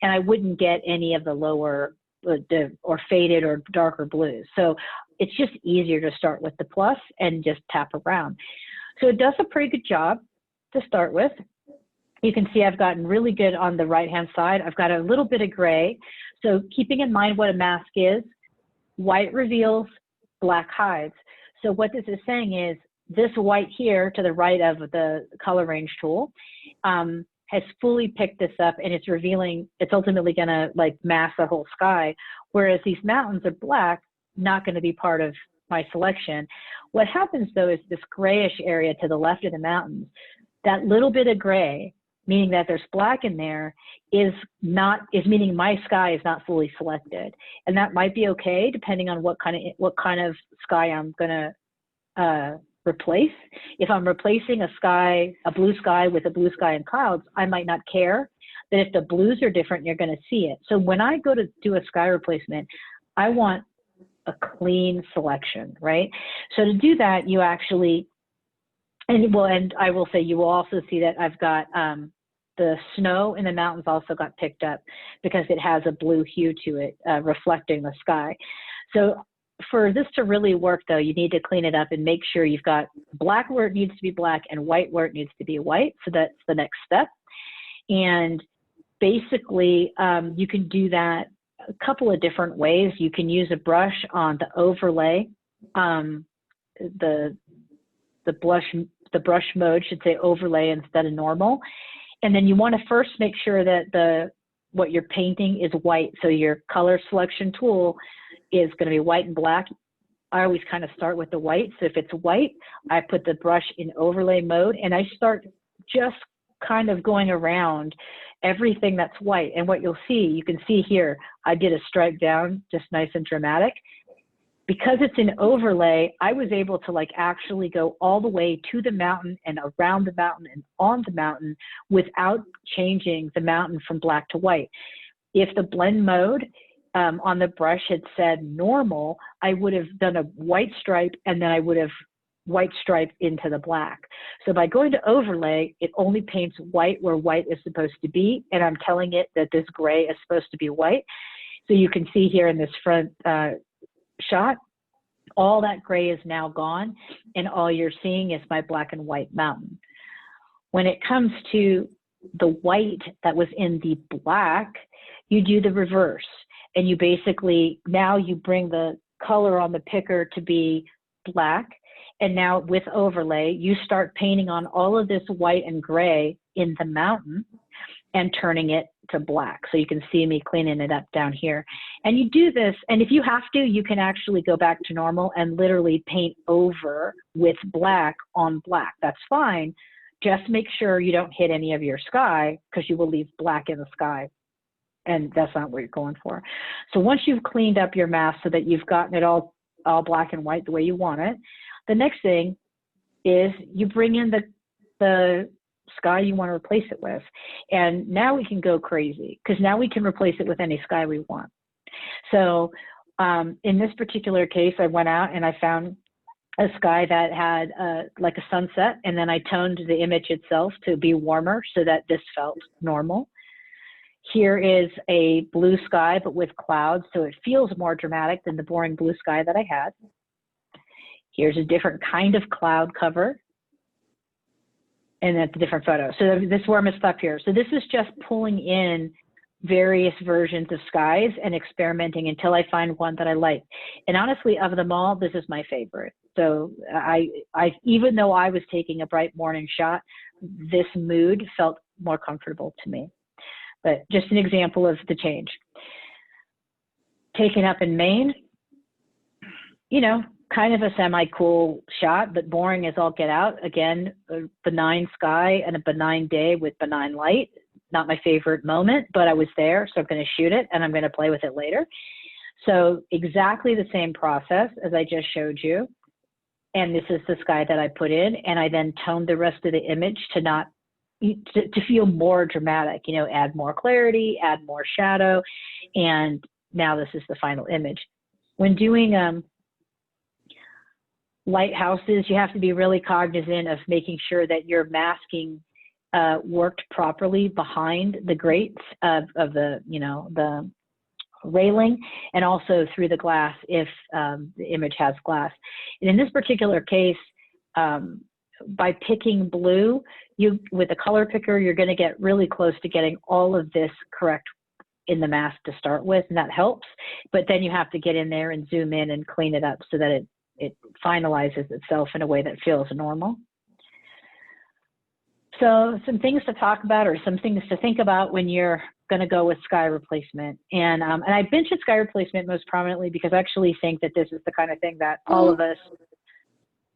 and I wouldn't get any of the lower or faded or darker blues. So it's just easier to start with the plus and just tap around. So it does a pretty good job to start with. You can see I've gotten really good on the right-hand side. I've got a little bit of gray. So keeping in mind what a mask is, white reveals, black hides. So what this is saying is this white here to the right of the color range tool has fully picked this up, and it's revealing, it's ultimately gonna like mask the whole sky, whereas these mountains are black, not gonna be part of my selection. What happens though is this grayish area to the left of the mountains, that little bit of gray, meaning that there's black in there, is meaning my sky is not fully selected. And that might be okay depending on what kind of sky I'm gonna replace. If I'm replacing a blue sky with a blue sky and clouds, I might not care. But if the blues are different, you're going to see it. So when I go to do a sky replacement, I want a clean selection, right? So to do that, you actually, and I will say you will also see that I've got the snow in the mountains also got picked up because it has a blue hue to it, reflecting the sky. So for this to really work though, you need to clean it up and make sure you've got black where it needs to be black and white where it needs to be white. So that's the next step. And basically you can do that a couple of different ways. You can use a brush on the overlay. The brush mode should say overlay instead of normal. And then you want to first make sure that what you're painting is white. So your color selection tool is going to be white and black. I always kind of start with the white. So if it's white, I put the brush in overlay mode and I start just kind of going around everything that's white. And what you'll see, you can see here, I did a stripe down, just nice and dramatic. Because it's an overlay, I was able to like actually go all the way to the mountain and around the mountain and on the mountain without changing the mountain from black to white. If the blend mode on the brush had said normal, I would have done a white stripe and then I would have white stripe into the black. So by going to overlay, it only paints white where white is supposed to be, and I'm telling it that this gray is supposed to be white. So you can see here in this front shot, all that gray is now gone, and all you're seeing is my black and white mountain. When it comes to the white that was in the black, you do the reverse. And you basically, now you bring the color on the picker to be black. And now with overlay, you start painting on all of this white and gray in the mountain and turning it to black. So you can see me cleaning it up down here. And you do this, and if you have to, you can actually go back to normal and literally paint over with black on black. That's fine. Just make sure you don't hit any of your sky, because you will leave black in the sky. And that's not what you're going for. So once you've cleaned up your mask so that you've gotten it all black and white the way you want it, the next thing is you bring in the sky you want to replace it with. And now we can go crazy, because now we can replace it with any sky we want. So in this particular case, I went out and I found a sky that had like a sunset, and then I toned the image itself to be warmer so that this felt normal. Here is a blue sky, but with clouds, so it feels more dramatic than the boring blue sky that I had. Here's a different kind of cloud cover, and that's a different photo. So this warm is up here. So this is just pulling in various versions of skies and experimenting until I find one that I like. And honestly, of them all, this is my favorite. So I even though I was taking a bright morning shot, this mood felt more comfortable to me. But just an example of the change. Taken up in Maine, you know, kind of a semi-cool shot, but boring as all get out. Again, a benign sky and a benign day with benign light. Not my favorite moment, but I was there, so I'm going to shoot it and I'm going to play with it later. So exactly the same process as I just showed you. And this is the sky that I put in, and I then toned the rest of the image to feel more dramatic, you know, add more clarity, add more shadow. And now this is the final image. When doing lighthouses, you have to be really cognizant of making sure that your masking worked properly behind the grates of the, you know, the railing, and also through the glass if the image has glass. And in this particular case, by picking blue, with a color picker, you're going to get really close to getting all of this correct in the mask to start with, and that helps. But then you have to get in there and zoom in and clean it up so that it finalizes itself in a way that feels normal. So some things to talk about, or some things to think about when you're going to go with sky replacement. And I mentioned sky replacement most prominently because I actually think that this is the kind of thing that all of us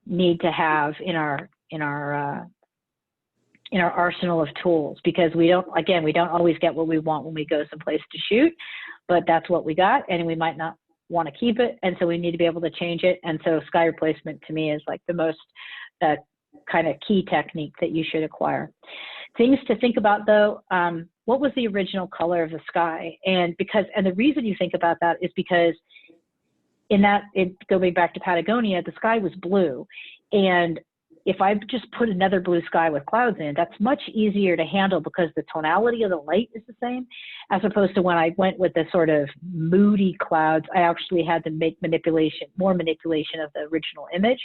need to have in our arsenal of tools, because we don't always get what we want when we go someplace to shoot, but that's what we got, and we might not want to keep it, and so we need to be able to change it. And so sky replacement to me is like the most kind of key technique that you should acquire. Things to think about though, what was the original color of the sky? And the reason you think about that is because going back to Patagonia, the sky was blue. And if I just put another blue sky with clouds in, that's much easier to handle because the tonality of the light is the same, as opposed to when I went with the sort of moody clouds, I actually had to make more manipulation of the original image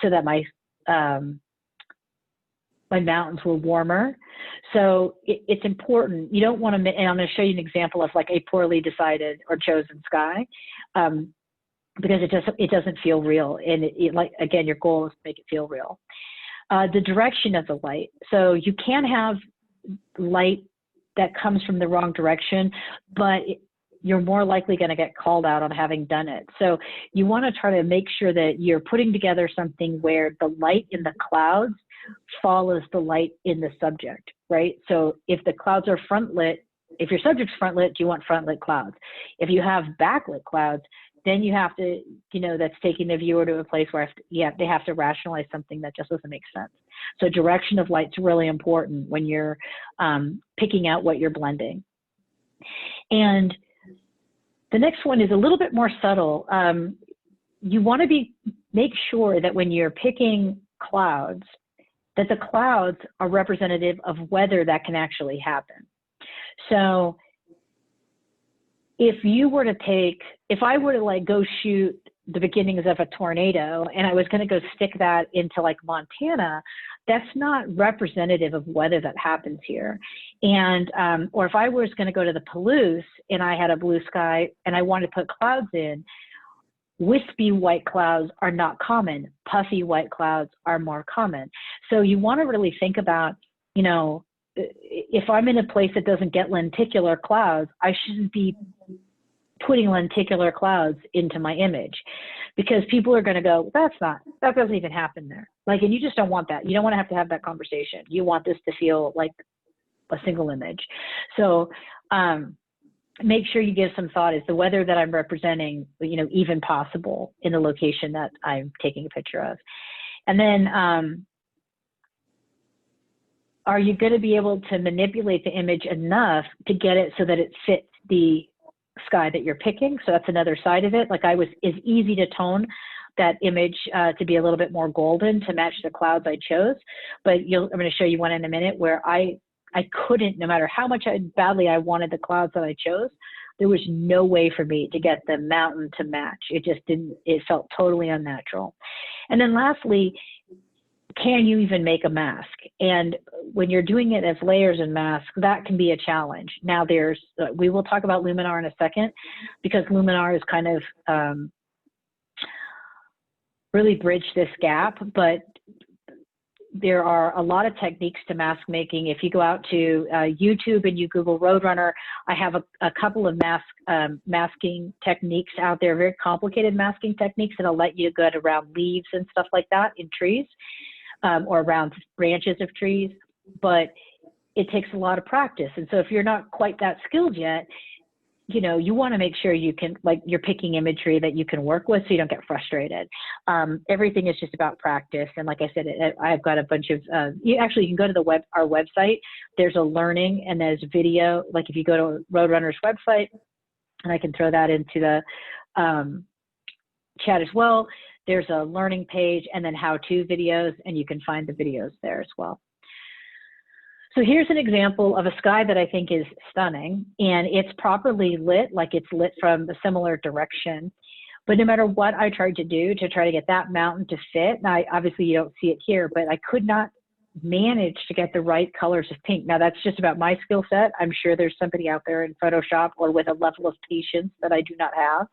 so that my mountains were warmer. So it's important. You don't want to, and I'm going to show you an example of like a poorly decided or chosen sky, because it doesn't feel real. And like, again, your goal is to make it feel real. The direction of the light. So you can have light that comes from the wrong direction, but you're more likely going to get called out on having done it. So you want to try to make sure that you're putting together something where the light in the clouds follows the light in the subject, right? So if the clouds are front lit, if your subject's front lit, you want front lit clouds. If you have backlit clouds, then you have to, you know, that's taking the viewer to a place where they have to rationalize something that just doesn't make sense. So direction of light's really important when you're picking out what you're blending. And the next one is a little bit more subtle. You want to make sure that when you're picking clouds, that the clouds are representative of weather that can actually happen. So if I were to like go shoot the beginnings of a tornado and I was going to go stick that into like Montana, that's not representative of weather that happens here. And, or if I was going to go to the Palouse and I had a blue sky and I wanted to put clouds in, wispy white clouds are not common. Puffy white clouds are more common. So you want to really think about, you know, if I'm in a place that doesn't get lenticular clouds, I shouldn't be putting lenticular clouds into my image, because people are going to go, that doesn't even happen there. Like, and you just don't want that. You don't want to have that conversation. You want this to feel like a single image. So make sure you give some thought, is the weather that I'm representing, you know, even possible in the location that I'm taking a picture of? And then are you going to be able to manipulate the image enough to get it so that it fits the sky that you're picking? So that's another side of it. Like, it's easy to tone that image to be a little bit more golden to match the clouds I chose. But I'm going to show you one in a minute where I couldn't, no matter how much badly I wanted the clouds that I chose, there was no way for me to get the mountain to match. It just didn't, it felt totally unnatural. And then lastly, can you even make a mask? And when you're doing it as layers and masks, that can be a challenge. Now we will talk about Luminar in a second, because Luminar is kind of really bridged this gap, but there are a lot of techniques to mask making. If you go out to YouTube and you Google Roadrunner, I have a couple of masking techniques out there, very complicated masking techniques that'll let you get around leaves and stuff like that in trees, or around branches of trees, but it takes a lot of practice. And so if you're not quite that skilled yet, you know, you want to make sure you can, like, you're picking imagery that you can work with so you don't get frustrated. Everything is just about practice. And like I said, I've got a bunch of, you can go to our website. There's a learning and there's video. Like, if you go to Roadrunner's website, and I can throw that into the chat as well, there's a learning page and then how-to videos, and you can find the videos there as well. So here's an example of a sky that I think is stunning, and it's properly lit, like it's lit from a similar direction. But no matter what I tried to do to try to get that mountain to fit, now obviously you don't see it here, but I could not manage to get the right colors of pink. Now that's just about my skill set. I'm sure there's somebody out there in Photoshop or with a level of patience that I do not have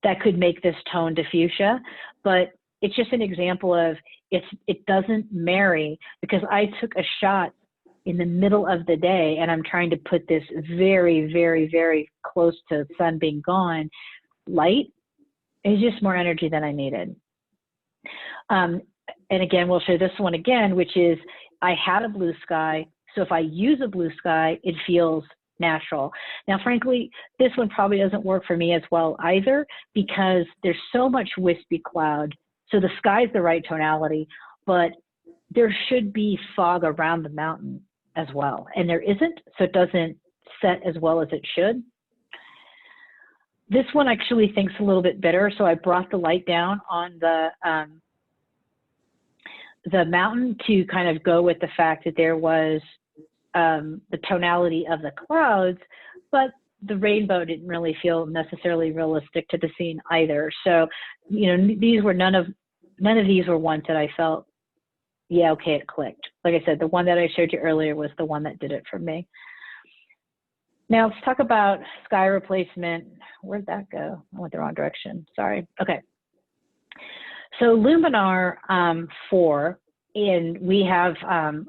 that could make this tone to fuchsia, but it's just an example of it doesn't marry, because I took a shot in the middle of the day and I'm trying to put this very, very, very close to sun being gone light. It's just more energy than I needed. And again, we'll show this one again, which is I had a blue sky. So if I use a blue sky, it feels natural. Now, frankly, this one probably doesn't work for me as well either, because there's so much wispy cloud. So the sky's the right tonality, but there should be fog around the mountain as well. And there isn't, so it doesn't set as well as it should. This one actually thinks a little bit better. So I brought the light down on the mountain to kind of go with the fact that there was the tonality of the clouds, but the rainbow didn't really feel necessarily realistic to the scene either. So, you know, these were none of these were ones that I felt, yeah, okay, it clicked. Like I said, the one that I showed you earlier was the one that did it for me. Now let's talk about sky replacement. Where'd that go? I went the wrong direction, sorry. Okay. So Luminar 4, and we have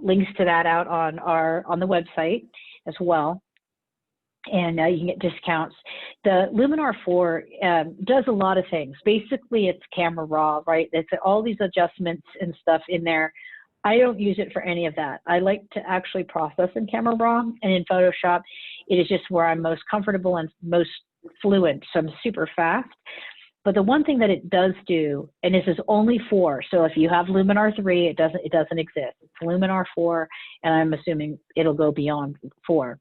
links to that out on the website as well. And you can get discounts. The Luminar 4 does a lot of things. Basically, it's camera raw, right? It's all these adjustments and stuff in there. I don't use it for any of that. I like to actually process in camera raw, and in Photoshop, it is just where I'm most comfortable and most fluent. So I'm super fast. But the one thing that it does do, and this is only 4, so if you have Luminar 3, it doesn't exist. It's Luminar 4, and I'm assuming it'll go beyond 4.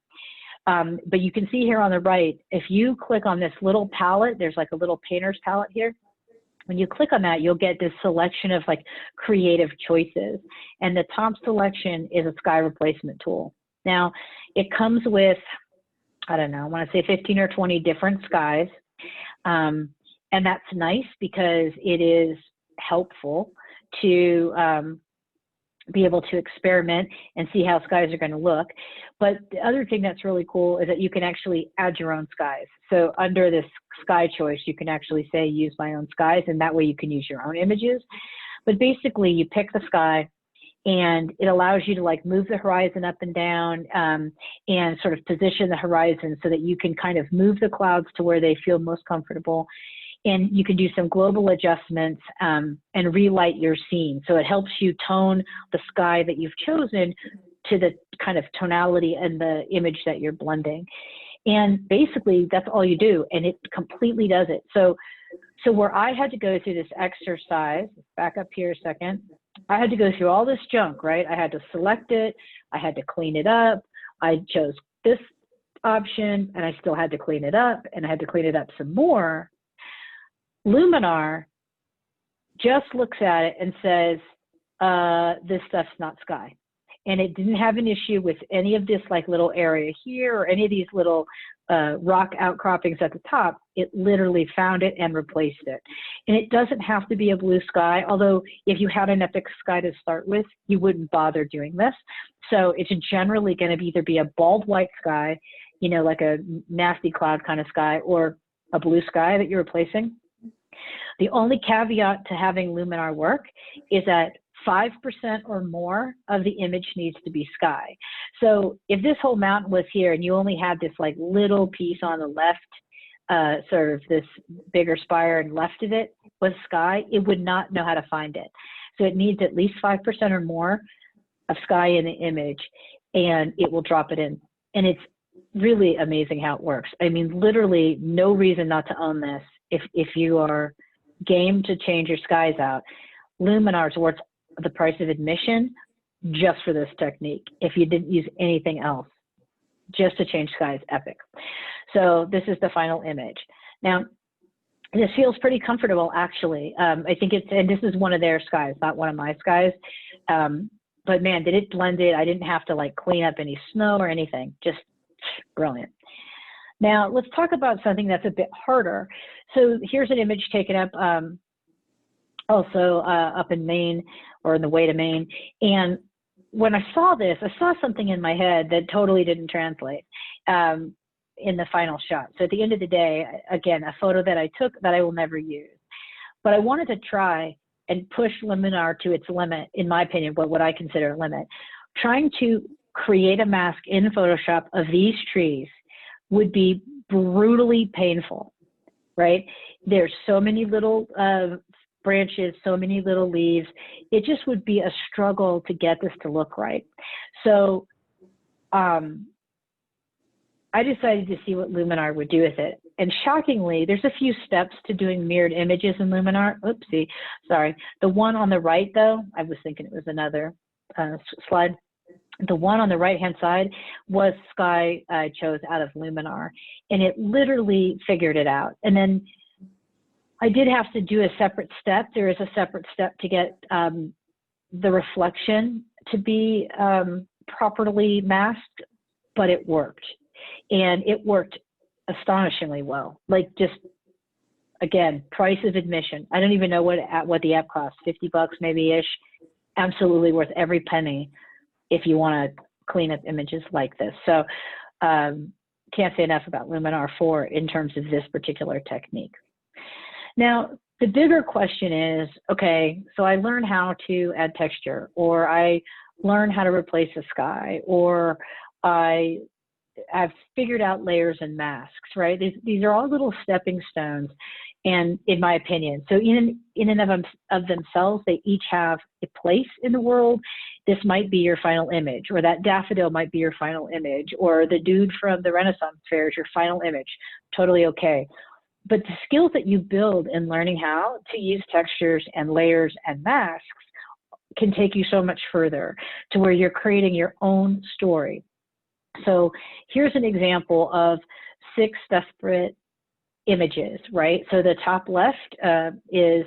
But you can see here on the right, if you click on this little palette, there's like a little painter's palette here. When you click on that, you'll get this selection of like creative choices. And the top selection is a sky replacement tool. Now, it comes with, I don't know, I want to say 15 or 20 different skies. And that's nice because it is helpful to be able to experiment and see how skies are going to look. But the other thing that's really cool is that you can actually add your own skies. So under this sky choice, you can actually say use my own skies, and that way you can use your own images. But basically you pick the sky and it allows you to like move the horizon up and down, and sort of position the horizon so that you can kind of move the clouds to where they feel most comfortable. And you can do some global adjustments, and relight your scene. So it helps you tone the sky that you've chosen to the kind of tonality and the image that you're blending. And basically that's all you do, and it completely does it. So where I had to go through this exercise, back up here a second, I had to go through all this junk, right? I had to select it, I had to clean it up, I chose this option, and I still had to clean it up, and I had to clean it up some more. Luminar just looks at it and says, this stuff's not sky. And it didn't have an issue with any of this like little area here or any of these little rock outcroppings at the top. It literally found it and replaced it. And it doesn't have to be a blue sky, although if you had an epic sky to start with, you wouldn't bother doing this. So it's generally going to either be a bald white sky, you know, like a nasty cloud kind of sky, or a blue sky that you're replacing. The only caveat to having Luminar work is that 5% or more of the image needs to be sky. So if this whole mountain was here and you only had this like little piece on the left, sort of this bigger spire and left of it was sky, it would not know how to find it. So it needs at least 5% or more of sky in the image, and it will drop it in. And it's really amazing how it works. I mean, literally no reason not to own this. If you are game to change your skies out, Luminar's worth the price of admission just for this technique. If you didn't use anything else, just to change skies, epic. So this is the final image. Now, this feels pretty comfortable, actually. I think it's, and this is one of their skies, not one of my skies. But man, did it blend it. I didn't have to like clean up any snow or anything. Just brilliant. Now, let's talk about something that's a bit harder. So here's an image taken up also up in Maine, or in the way to Maine. And when I saw this, I saw something in my head that totally didn't translate in the final shot. So at the end of the day, again, a photo that I took that I will never use. But I wanted to try and push Luminar to its limit, in my opinion, what I consider a limit. Trying to create a mask in Photoshop of these trees would be brutally painful, right? There's so many little branches, so many little leaves. It just would be a struggle to get this to look right. So I decided to see what Luminar would do with it. And shockingly, there's a few steps to doing mirrored images in Luminar. Oopsie, sorry. The one on the right, though, I was thinking it was another slide. The one on the right-hand side was sky I chose out of Luminar, and it literally figured it out. And then I did have to do a separate step. There is a separate step to get the reflection to be properly masked, but it worked. And it worked astonishingly well. Like, just, again, price of admission. I don't even know what the app costs, 50 bucks maybe-ish. Absolutely worth every penny if you want to clean up images like this. So can't say enough about Luminar 4 in terms of this particular technique. Now, the bigger question is, okay, so I learned how to add texture, or I learned how to replace a sky, or I've figured out layers and masks, right? These are all little stepping stones, and in my opinion, so in and of themselves, they each have a place in the world. This might be your final image, or that daffodil might be your final image, or the dude from the Renaissance Fair is your final image. Totally okay. But the skills that you build in learning how to use textures and layers and masks can take you so much further, to where you're creating your own story. So here's an example of 6 separate images, right? So the top left is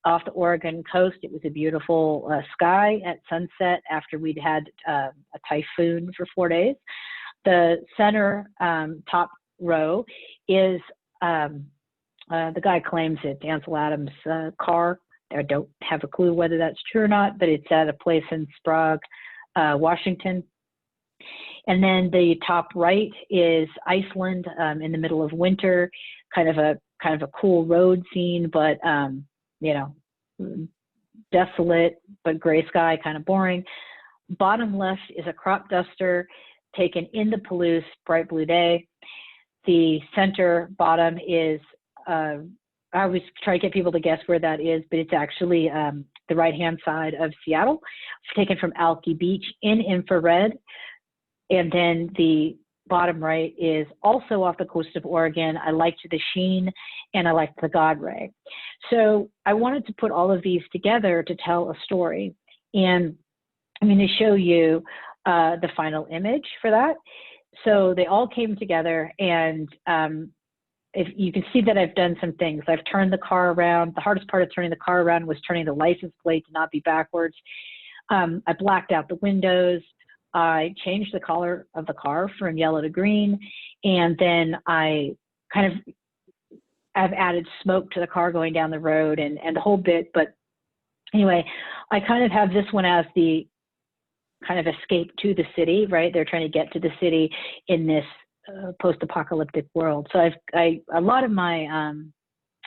off the Oregon coast. It was a beautiful sky at sunset after we'd had a typhoon for 4 days. The center top row is the guy claims it's Ansel Adams' car. I don't have a clue whether that's true or not, but it's at a place in Sprague, Washington. And then the top right is Iceland in the middle of winter, kind of a cool road scene, but you know, desolate, but gray sky, kind of boring. Bottom left is a crop duster taken in the Palouse, bright blue day. The center bottom is, I always try to get people to guess where that is, but it's actually the right-hand side of Seattle. It's taken from Alki Beach in infrared. And then the bottom right is also off the coast of Oregon. I liked the sheen and I liked the God ray. So I wanted to put all of these together to tell a story. And I'm going to show you the final image for that. So they all came together, and if you can see that I've done some things. I've turned the car around. The hardest part of turning the car around was turning the license plate to not be backwards. I blacked out the windows. I changed the color of the car from yellow to green, and then I've added smoke to the car going down the road and the whole bit. But anyway, I kind of have this one as the kind of escape to the city, right? They're trying to get to the city in this post-apocalyptic world. So a lot of my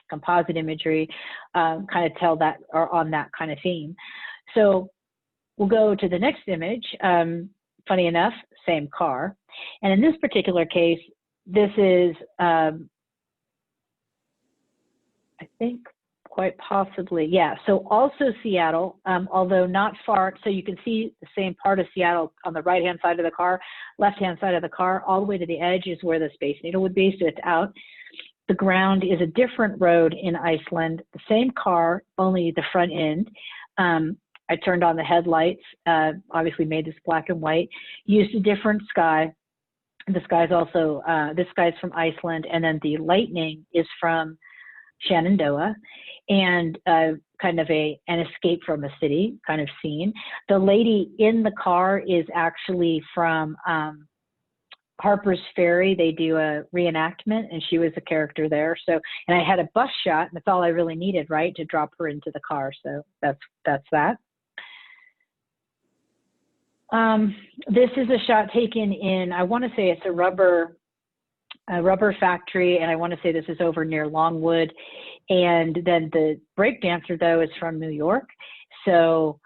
composite imagery kind of tell that, or on that kind of theme. So we'll go to the next image. Funny enough, same car. And in this particular case, this is, I think, quite possibly, yeah. So also Seattle, although not far. So you can see the same part of Seattle on the right-hand side of the car, left-hand side of the car, all the way to the edge is where the Space Needle would be, so it's out. The ground is a different road in Iceland, the same car, only the front end. I turned on the headlights, obviously made this black and white, used a different sky. The sky's also, this sky's from Iceland, and then the lightning is from Shenandoah, and kind of an escape from a city kind of scene. The lady in the car is actually from Harper's Ferry. They do a reenactment, and she was a character there. So, and I had a bus shot, and that's all I really needed, right, to drop her into the car. So that's that. This is a shot taken in, I want to say it's a rubber factory, and I want to say this is over near Longwood. And then the breakdancer, though, is from New York. So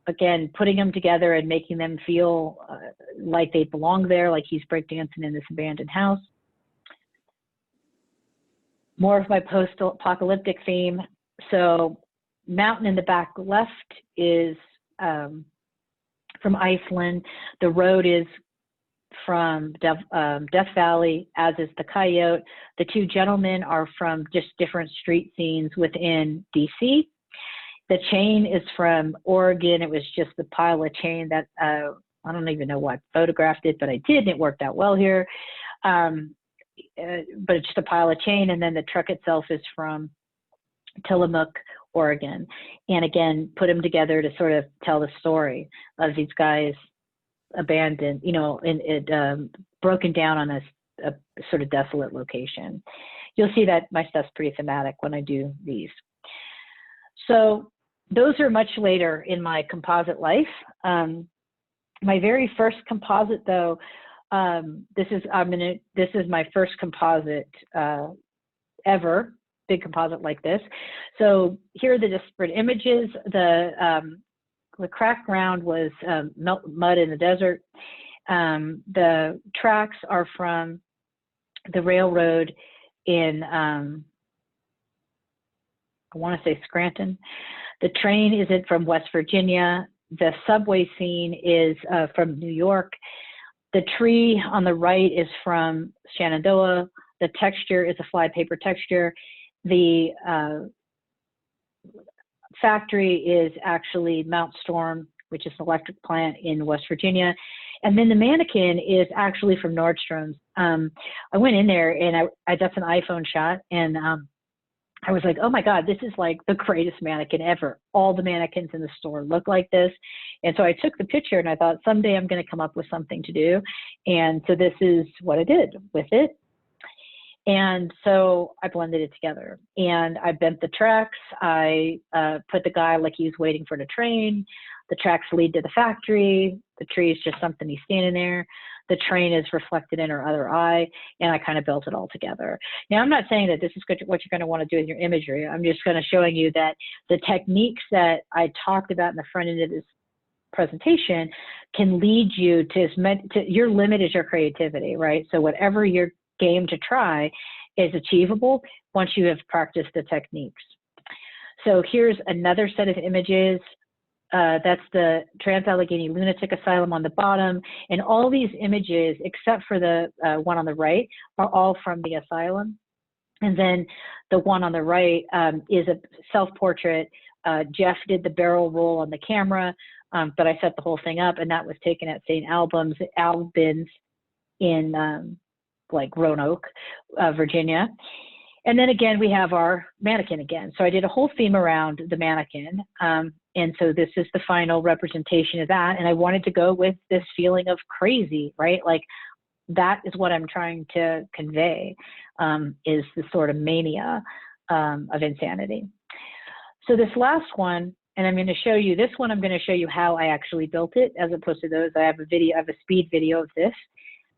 again, putting them together and making them feel like they belong there, like he's breakdancing in this abandoned house. More of my post-apocalyptic theme. So mountain in the back left is from Iceland. The road is from Death Valley, as is the coyote. The two gentlemen are from just different street scenes within DC. The chain is from Oregon. It was just the pile of chain that I don't even know why I photographed it, but I did, and it worked out well here. But it's just a pile of chain, and then the truck itself is from Tillamook, Oregon. And again, put them together to sort of tell the story of these guys abandoned, you know, broken down on a sort of desolate location. You'll see that my stuff's pretty thematic when I do these. So those are much later in my composite life. My very first composite, though, this is my first composite ever, big composite like this. So here are the disparate images. The cracked ground was mud in the desert. The tracks are from the railroad in, I want to say Scranton. The train isn't from West Virginia. The subway scene is from New York. The tree on the right is from Shenandoah. The texture is a flypaper texture. The factory is actually Mount Storm, which is an electric plant in West Virginia. And then the mannequin is actually from Nordstrom's. I went in there, and that's an iPhone shot, and I was like, oh my God, this is like the greatest mannequin ever. All the mannequins in the store look like this. And so I took the picture, and I thought someday I'm going to come up with something to do. And so this is what I did with it. And so I blended it together, and I bent the tracks. I put the guy like he was waiting for the train. The tracks lead to the factory. The tree is just something he's standing there. the train is reflected in her other eye, and I kind of built it all together. Now, I'm not saying that this is what you're going to want to do with your imagery. I'm just going to showing you that the techniques that I talked about in the front end of this presentation can lead you to your limit is your creativity, right? So whatever you're game to try is achievable once you have practiced the techniques. So here's another set of images. That's the Trans-Allegheny Lunatic Asylum on the bottom. And all these images, except for the one on the right, are all from the asylum. And then the one on the right is a self-portrait. Jeff did the barrel roll on the camera, but I set the whole thing up, and that was taken at St. Albans in like Roanoke, Virginia. And then again, we have our mannequin again. So I did a whole theme around the mannequin. And so this is the final representation of that. And I wanted to go with this feeling of crazy, right? Like that is what I'm trying to convey, is the sort of mania of insanity. So this last one, and I'm going to show you, this one I'm going to show you how I actually built it as opposed to those. I have a video, I have a speed video of this.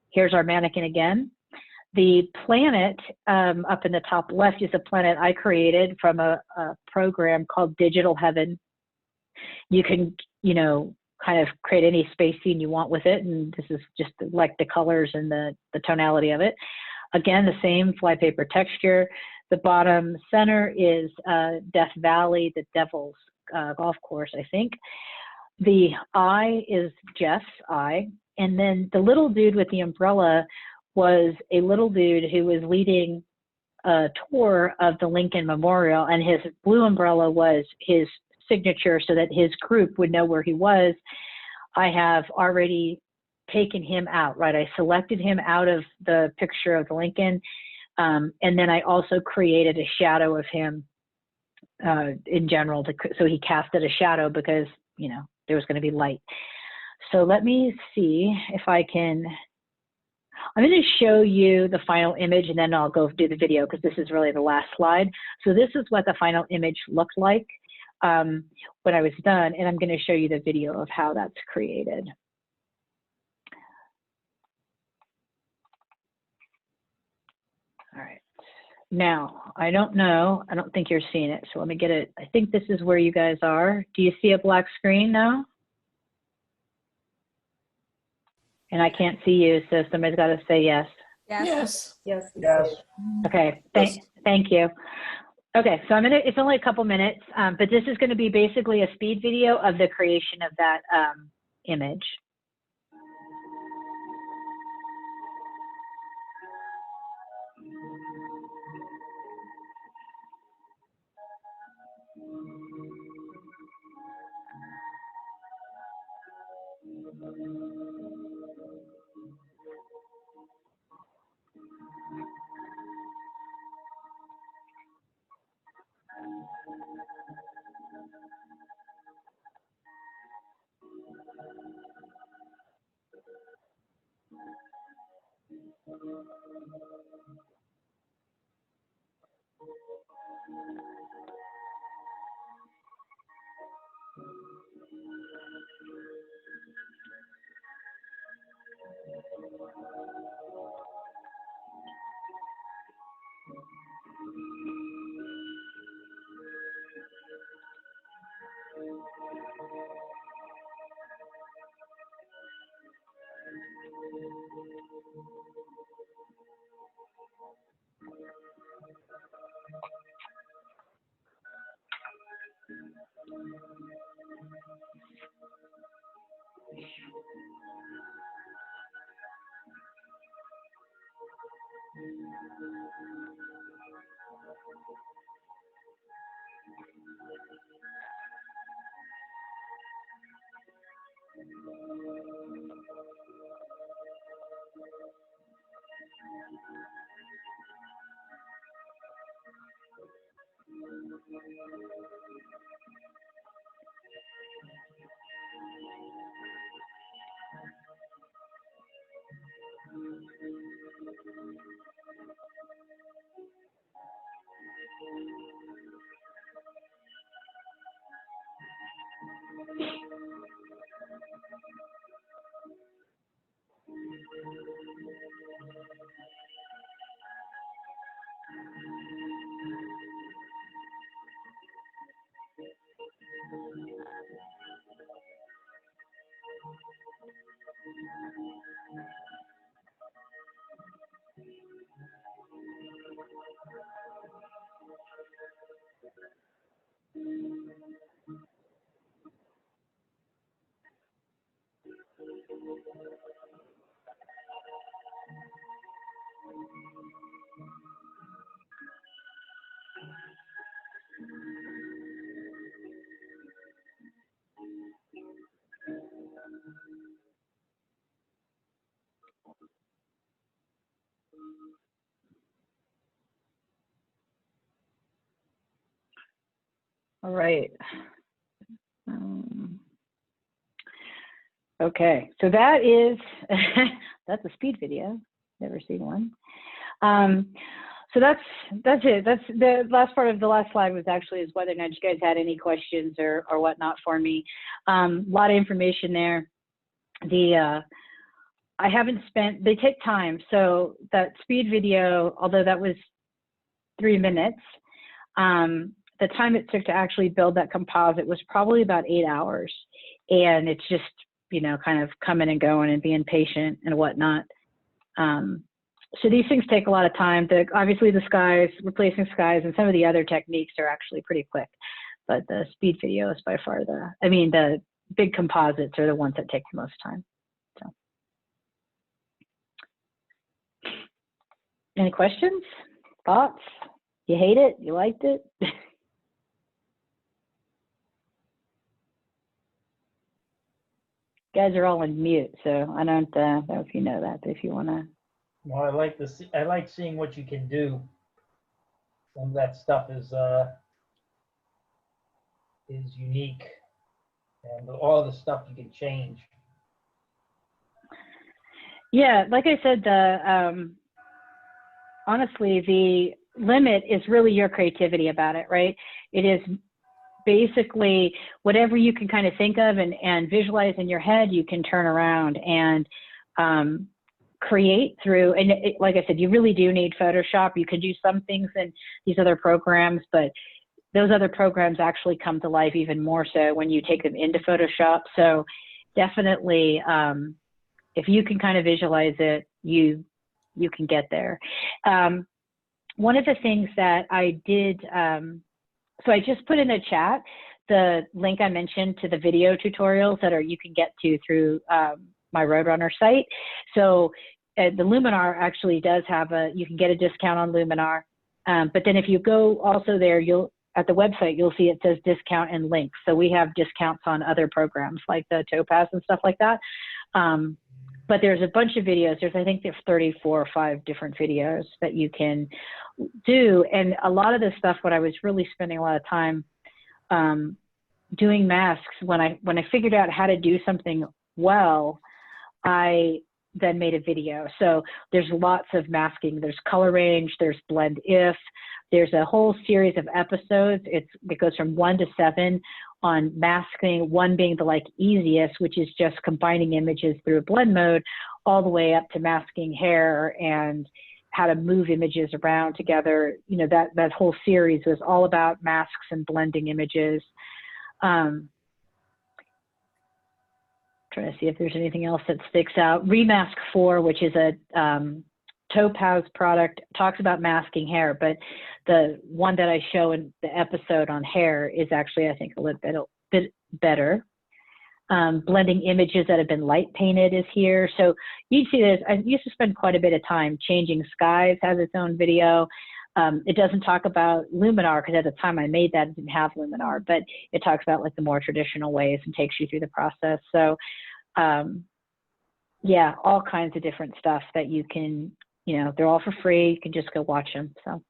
Here's our mannequin again. The planet up in the top left is a planet I created from a program called Digital Heaven. You can, kind of create any space scene you want with it. And this is just like the colors and the tonality of it. Again, the same flypaper texture. The bottom center is Death Valley, the Devil's golf course, I think. The eye is Jeff's eye. And then the little dude with the umbrella was a little dude who was leading a tour of the Lincoln Memorial, and his blue umbrella was his signature so that his group would know where he was. I have already taken him out, right? I selected him out of the picture of the Lincoln, and then I also created a shadow of him in general, so he casted a shadow because, there was going to be light. So let me see if I can. I'm going to show you the final image, and then I'll go do the video because this is really the last slide. So this is what the final image looked like when I was done, and I'm going to show you the video of how that's created. All right. Now, I don't know. I don't think you're seeing it, so let me get it. I think this is where you guys are. Do you see a black screen now? And I can't see you, so somebody's got to say yes. Yes. Yes. Yes. Okay, thank you. Okay, so it's only a couple minutes, but this is going to be basically a speed video of the creation of that image. All right. Okay, so that is, that's a speed video. Never seen one. So that's it. That's the last part of the last slide was actually is whether or not you guys had any questions or whatnot for me. A lot of information there. I haven't spent, they take time. So that speed video, although that was 3 minutes, the time it took to actually build that composite was probably about 8 hours. And it's just, you know, kind of coming and going and being patient and whatnot. So these things take a lot of time. Obviously the skies, replacing skies, and some of the other techniques are actually pretty quick. But the speed video is by far the big composites are the ones that take the most time. So, any questions, thoughts? You hate it? You liked it? Guys are all on mute, so I don't know if you know that, but if you want to. Well, I like seeing what you can do. Some of that stuff is unique, and all the stuff you can change. Yeah, like I said, honestly, the limit is really your creativity about it, right? It is basically whatever you can kind of think of and visualize in your head, you can turn around and create through. And like I said, you really do need Photoshop. You could do some things in these other programs, but those other programs actually come to life even more so when you take them into Photoshop. So definitely, if you can kind of visualize it, you can get there. One of the things that I did, so I just put in the chat the link I mentioned to the video tutorials that you can get to through my Roadrunner site. So the Luminar actually does have you can get a discount on Luminar. But then if you go also there, at the website, you'll see it says discount and links. So we have discounts on other programs like the Topaz and stuff like that. But there's a bunch of videos. I think there's 34 or 5 different videos that you can do. And a lot of this stuff, when I was really spending a lot of time doing masks, when I figured out how to do something well, I then made a video. So there's lots of masking. There's color range, there's blend if, there's a whole series of episodes. It goes from 1 to 7 on masking, 1 being the easiest, which is just combining images through a blend mode, all the way up to masking hair and how to move images around together. You know, that whole series was all about masks and blending images. Trying to see if there's anything else that sticks out. Remask 4, which is a Topaz product, talks about masking hair, but the one that I show in the episode on hair is actually, I think, a little bit better. Blending images that have been light painted is here. So you see this. I used to spend quite a bit of time. Changing Skies has its own video. It doesn't talk about Luminar because at the time I made that, it didn't have Luminar, but it talks about the more traditional ways and takes you through the process. So yeah, all kinds of different stuff that you can, they're all for free. You can just go watch them. So.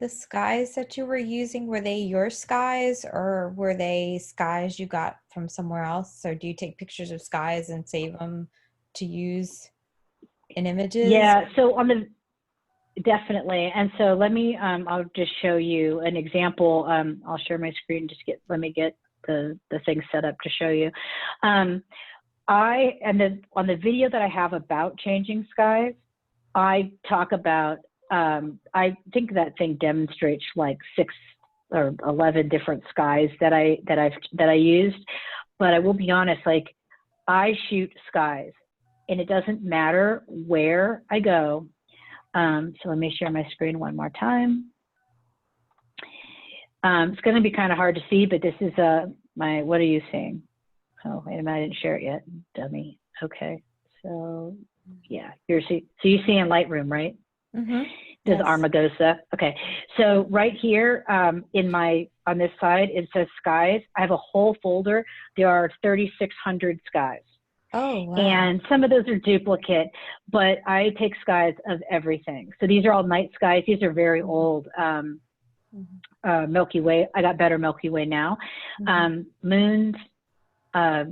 The skies that you were using, were they your skies or were they skies you got from somewhere else? So do you take pictures of skies and save them to use in images? Yeah, so definitely. And so let me, I'll just show you an example. I'll share my screen, let me get the thing set up to show you. On the video that I have about changing skies, I talk about, I think that thing demonstrates 6 or 11 different skies that I used, but I will be honest, I shoot skies and it doesn't matter where I go. So let me share my screen one more time. It's going to be kind of hard to see, but this is what are you seeing? Oh, wait a minute, I didn't share it yet, dummy. Okay, so yeah, so you see in Lightroom, right? Mm-hmm. Does Yes. Armagosa. Okay, so right here on this side, it says skies. I have a whole folder. There are 3,600 skies. Oh, wow. And some of those are duplicate, but I take skies of everything. So these are all night skies. These are very old Milky Way. I got better Milky Way now. Moons,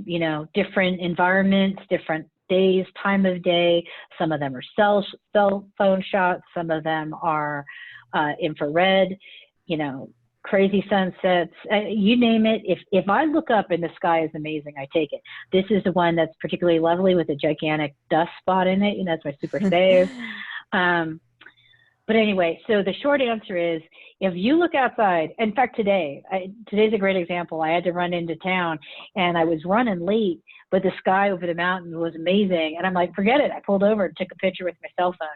you know, different environments, different days, time of day. Some of them are cell phone shots. Some of them are infrared, you know, crazy sunsets, you name it. If I look up and the sky is amazing, I take it. This is the one that's particularly lovely with a gigantic dust spot in it. You know, that's my super save. But anyway, so the short answer is, if you look outside, in fact, today's a great example. I had to run into town and I was running late, but the sky over the mountain was amazing. And I'm like, forget it. I pulled over and took a picture with my cell phone.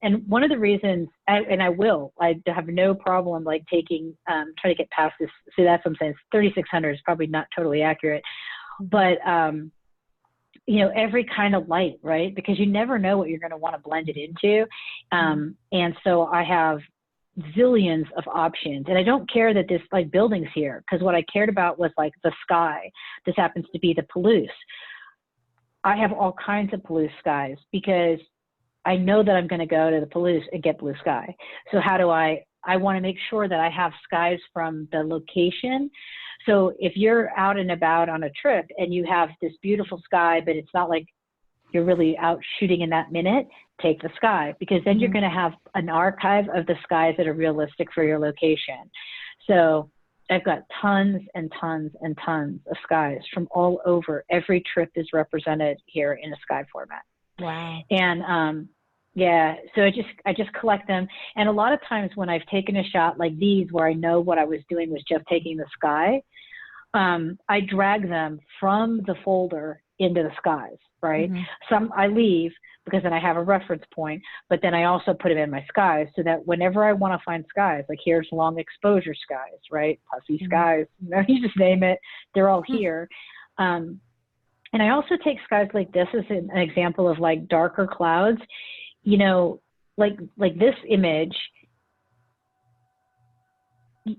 And one of the reasons, I have no problem like taking, try to get past this. So that's what I'm saying. 3,600 is probably not totally accurate, but, you know, every kind of light, right? Because you never know what you're going to want to blend it into. And so I have zillions of options, and I don't care that this like building's here, because what I cared about was like the sky. This happens to be the Palouse. I have all kinds of Palouse skies because I know that I'm going to go to the Palouse and get blue sky. So how do I want to make sure that I have skies from the location. So if you're out and about on a trip and you have this beautiful sky, but it's not like you're really out shooting in that minute, take the sky, because then you're going to have an archive of the skies that are realistic for your location. So I've got tons and tons and tons of skies from all over. Every trip is represented here in a sky format. Wow. And yeah, so I just collect them. And a lot of times when I've taken a shot like these, where I know what I was doing was just taking the sky, I drag them from the folder into the skies, right? Some I leave because then I have a reference point, but then I also put them in my skies so that whenever I want to find skies, like here's long exposure skies, right? Puffy skies, you know, you just name it, they're all here. And I also take skies like this as an example of like darker clouds, you know, like this image.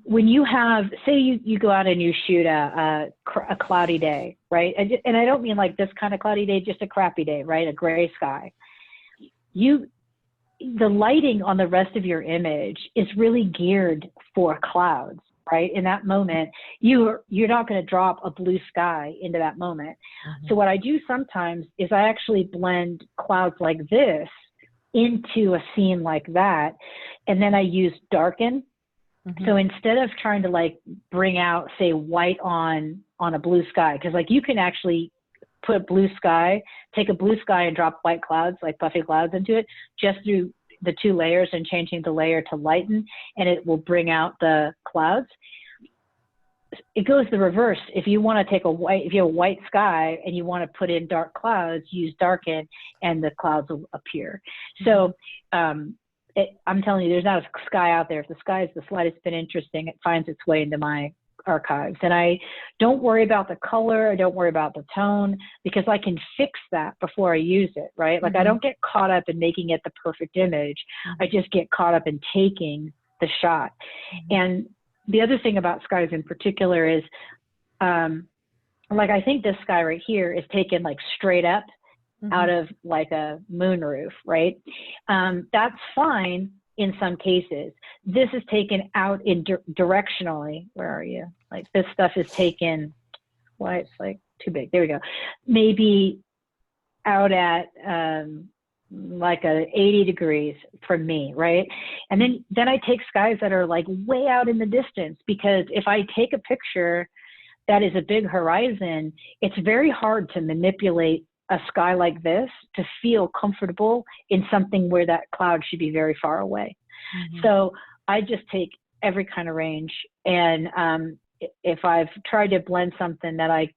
When you have, say you go out and you shoot a cloudy day, right? And I don't mean like this kind of cloudy day, just a crappy day, right? A gray sky. The lighting on the rest of your image is really geared for clouds, right? In that moment, you're not going to drop a blue sky into that moment. So what I do sometimes is I actually blend clouds like this into a scene like that. And then I use darken. So instead of trying to like bring out, say, white on a blue sky, because like you can actually put blue sky, take a blue sky and drop white clouds, like puffy clouds into it, just through the two layers and changing the layer to lighten, and it will bring out the clouds. It goes the reverse. If you want to take if you have a white sky and you want to put in dark clouds, use darken and the clouds will appear. So I'm telling you, there's not a sky out there. If the sky is the slightest bit interesting, it finds its way into my archives. And I don't worry about the color. I don't worry about the tone, because I can fix that before I use it, right? Like I don't get caught up in making it the perfect image. I just get caught up in taking the shot. And the other thing about skies in particular is, like I think this sky right here is taken like straight up out of like a moon roof, right? That's fine in some cases. This is taken out in directionally. Where are you? Like this stuff is taken, why it's like too big. There we go. Maybe out at like 80 degrees from me, right? And then I take skies that are like way out in the distance, because if I take a picture that is a big horizon, it's very hard to manipulate a sky like this to feel comfortable in something where that cloud should be very far away. So I just take every kind of range. And if I've tried to blend something that I,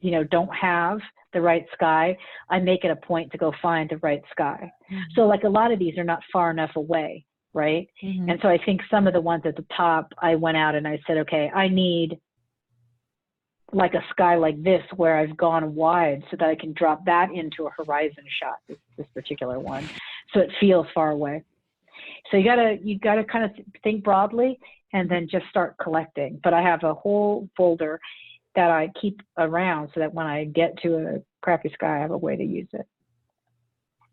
you know, don't have the right sky, I make it a point to go find the right sky. So like a lot of these are not far enough away, right? And so I think some of the ones at the top, I went out and I said, okay, I need like a sky like this where I've gone wide so that I can drop that into a horizon shot, this particular one, so it feels far away. So you gotta kind of think broadly and then just start collecting. But I have a whole folder that I keep around so that when I get to a crappy sky, I have a way to use it.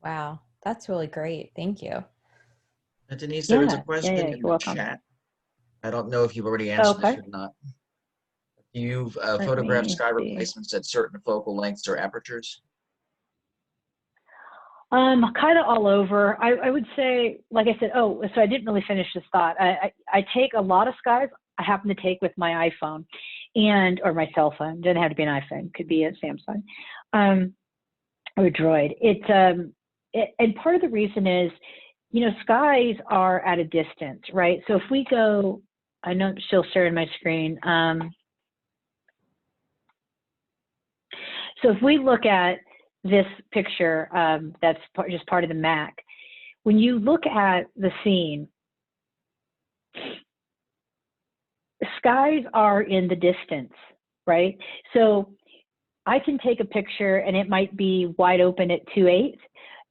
Wow, that's really great. Thank you. Denise, there is a Yeah, question yeah, in you're the welcome. chat. I don't know if you've already answered Okay. this or not. Do you Let photograph me sky see. replacements at certain focal lengths or apertures? Kind of all over. I would say, like I said, so I didn't really finish this thought. I take a lot of skies. I happen to take with my iPhone or my cell phone. Doesn't have to be an iPhone. Could be a Samsung or a Droid. And part of the reason is, skies are at a distance, right? So if we go, I know she'll share in my screen. So if we look at this picture, that's just part of the Mac. When you look at the scene, skies are in the distance, right? So I can take a picture and it might be wide open at 2.8.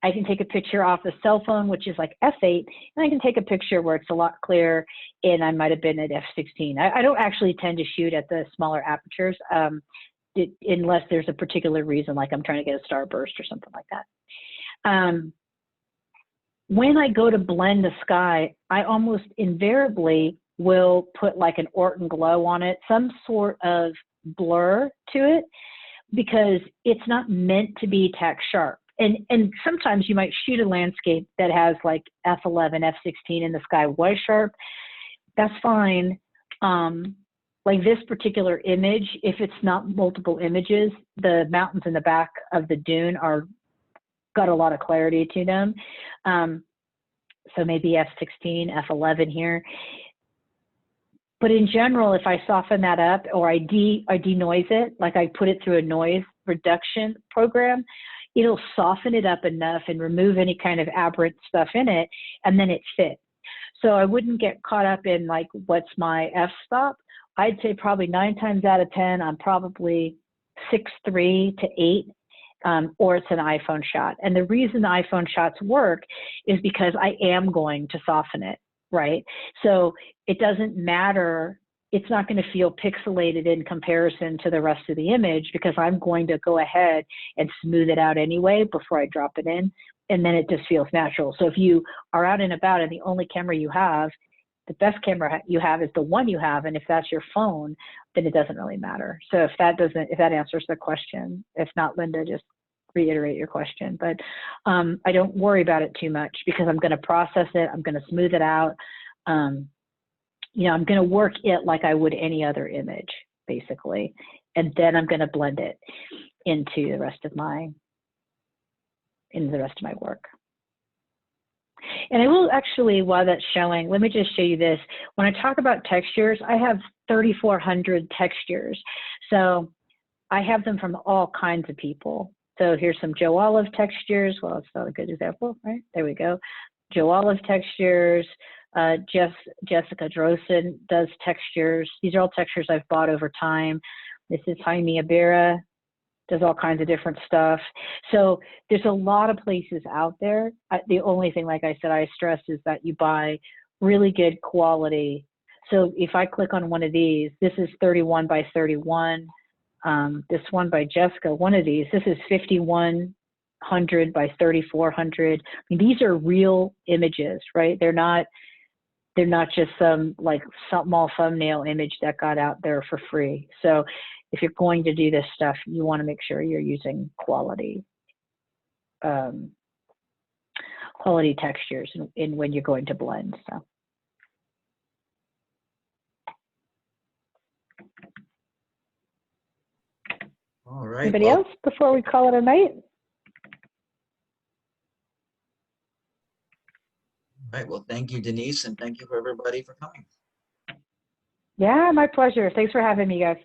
I can take a picture off the cell phone, which is like f8, and I can take a picture where it's a lot clearer, and I might have been at f16. I don't actually tend to shoot at the smaller apertures unless there's a particular reason, like I'm trying to get a starburst or something like that. When I go to blend the sky, I almost invariably will put like an Orton glow on it, some sort of blur to it, because it's not meant to be tack sharp. And sometimes you might shoot a landscape that has like f11, f16, and the sky was sharp. That's fine. Like this particular image, if it's not multiple images, the mountains in the back of the dune got a lot of clarity to them. So maybe f16, f11 here. But in general, if I soften that up or I denoise it, like I put it through a noise reduction program, it'll soften it up enough and remove any kind of aberrant stuff in it, and then it fits. So I wouldn't get caught up in like, what's my f-stop? I'd say probably 9 times out of 10, I'm probably 6.3 to 8, or it's an iPhone shot. And the reason the iPhone shots work is because I am going to soften it, right? So it doesn't matter. It's not going to feel pixelated in comparison to the rest of the image because I'm going to go ahead and smooth it out anyway before I drop it in. And then it just feels natural. So if you are out and about and the only camera you have, the best camera you have is the one you have. And if that's your phone, then it doesn't really matter. So if that answers the question, if not, Linda, just reiterate your question. But I don't worry about it too much because I'm going to process it. I'm going to smooth it out. I'm going to work it like I would any other image, basically. And then I'm going to blend it into the rest of my work. And I will actually, while that's showing, let me just show you this. When I talk about textures, I have 3,400 textures. So I have them from all kinds of people. So here's some Joe Olive textures. Well, it's not a good example, right? There we go. Joe Olive textures. Jessica Drosen does textures. These are all textures I've bought over time. This is Jaime Ibarra, does all kinds of different stuff. So there's a lot of places out there. The only thing, like I said, I stress is that you buy really good quality. So if I click on one of these, this is 31 by 31. This one by Jessica, one of these, this is 5,100 by 3,400. I mean, these are real images, right? They're not just some like small thumbnail image that got out there for free. So if you're going to do this stuff, you want to make sure you're using quality textures in when you're going to blend. So. All right. Anybody else before we call it a night? All right. Well, thank you, Denise, and thank you for everybody for coming. Yeah, my pleasure. Thanks for having me, guys.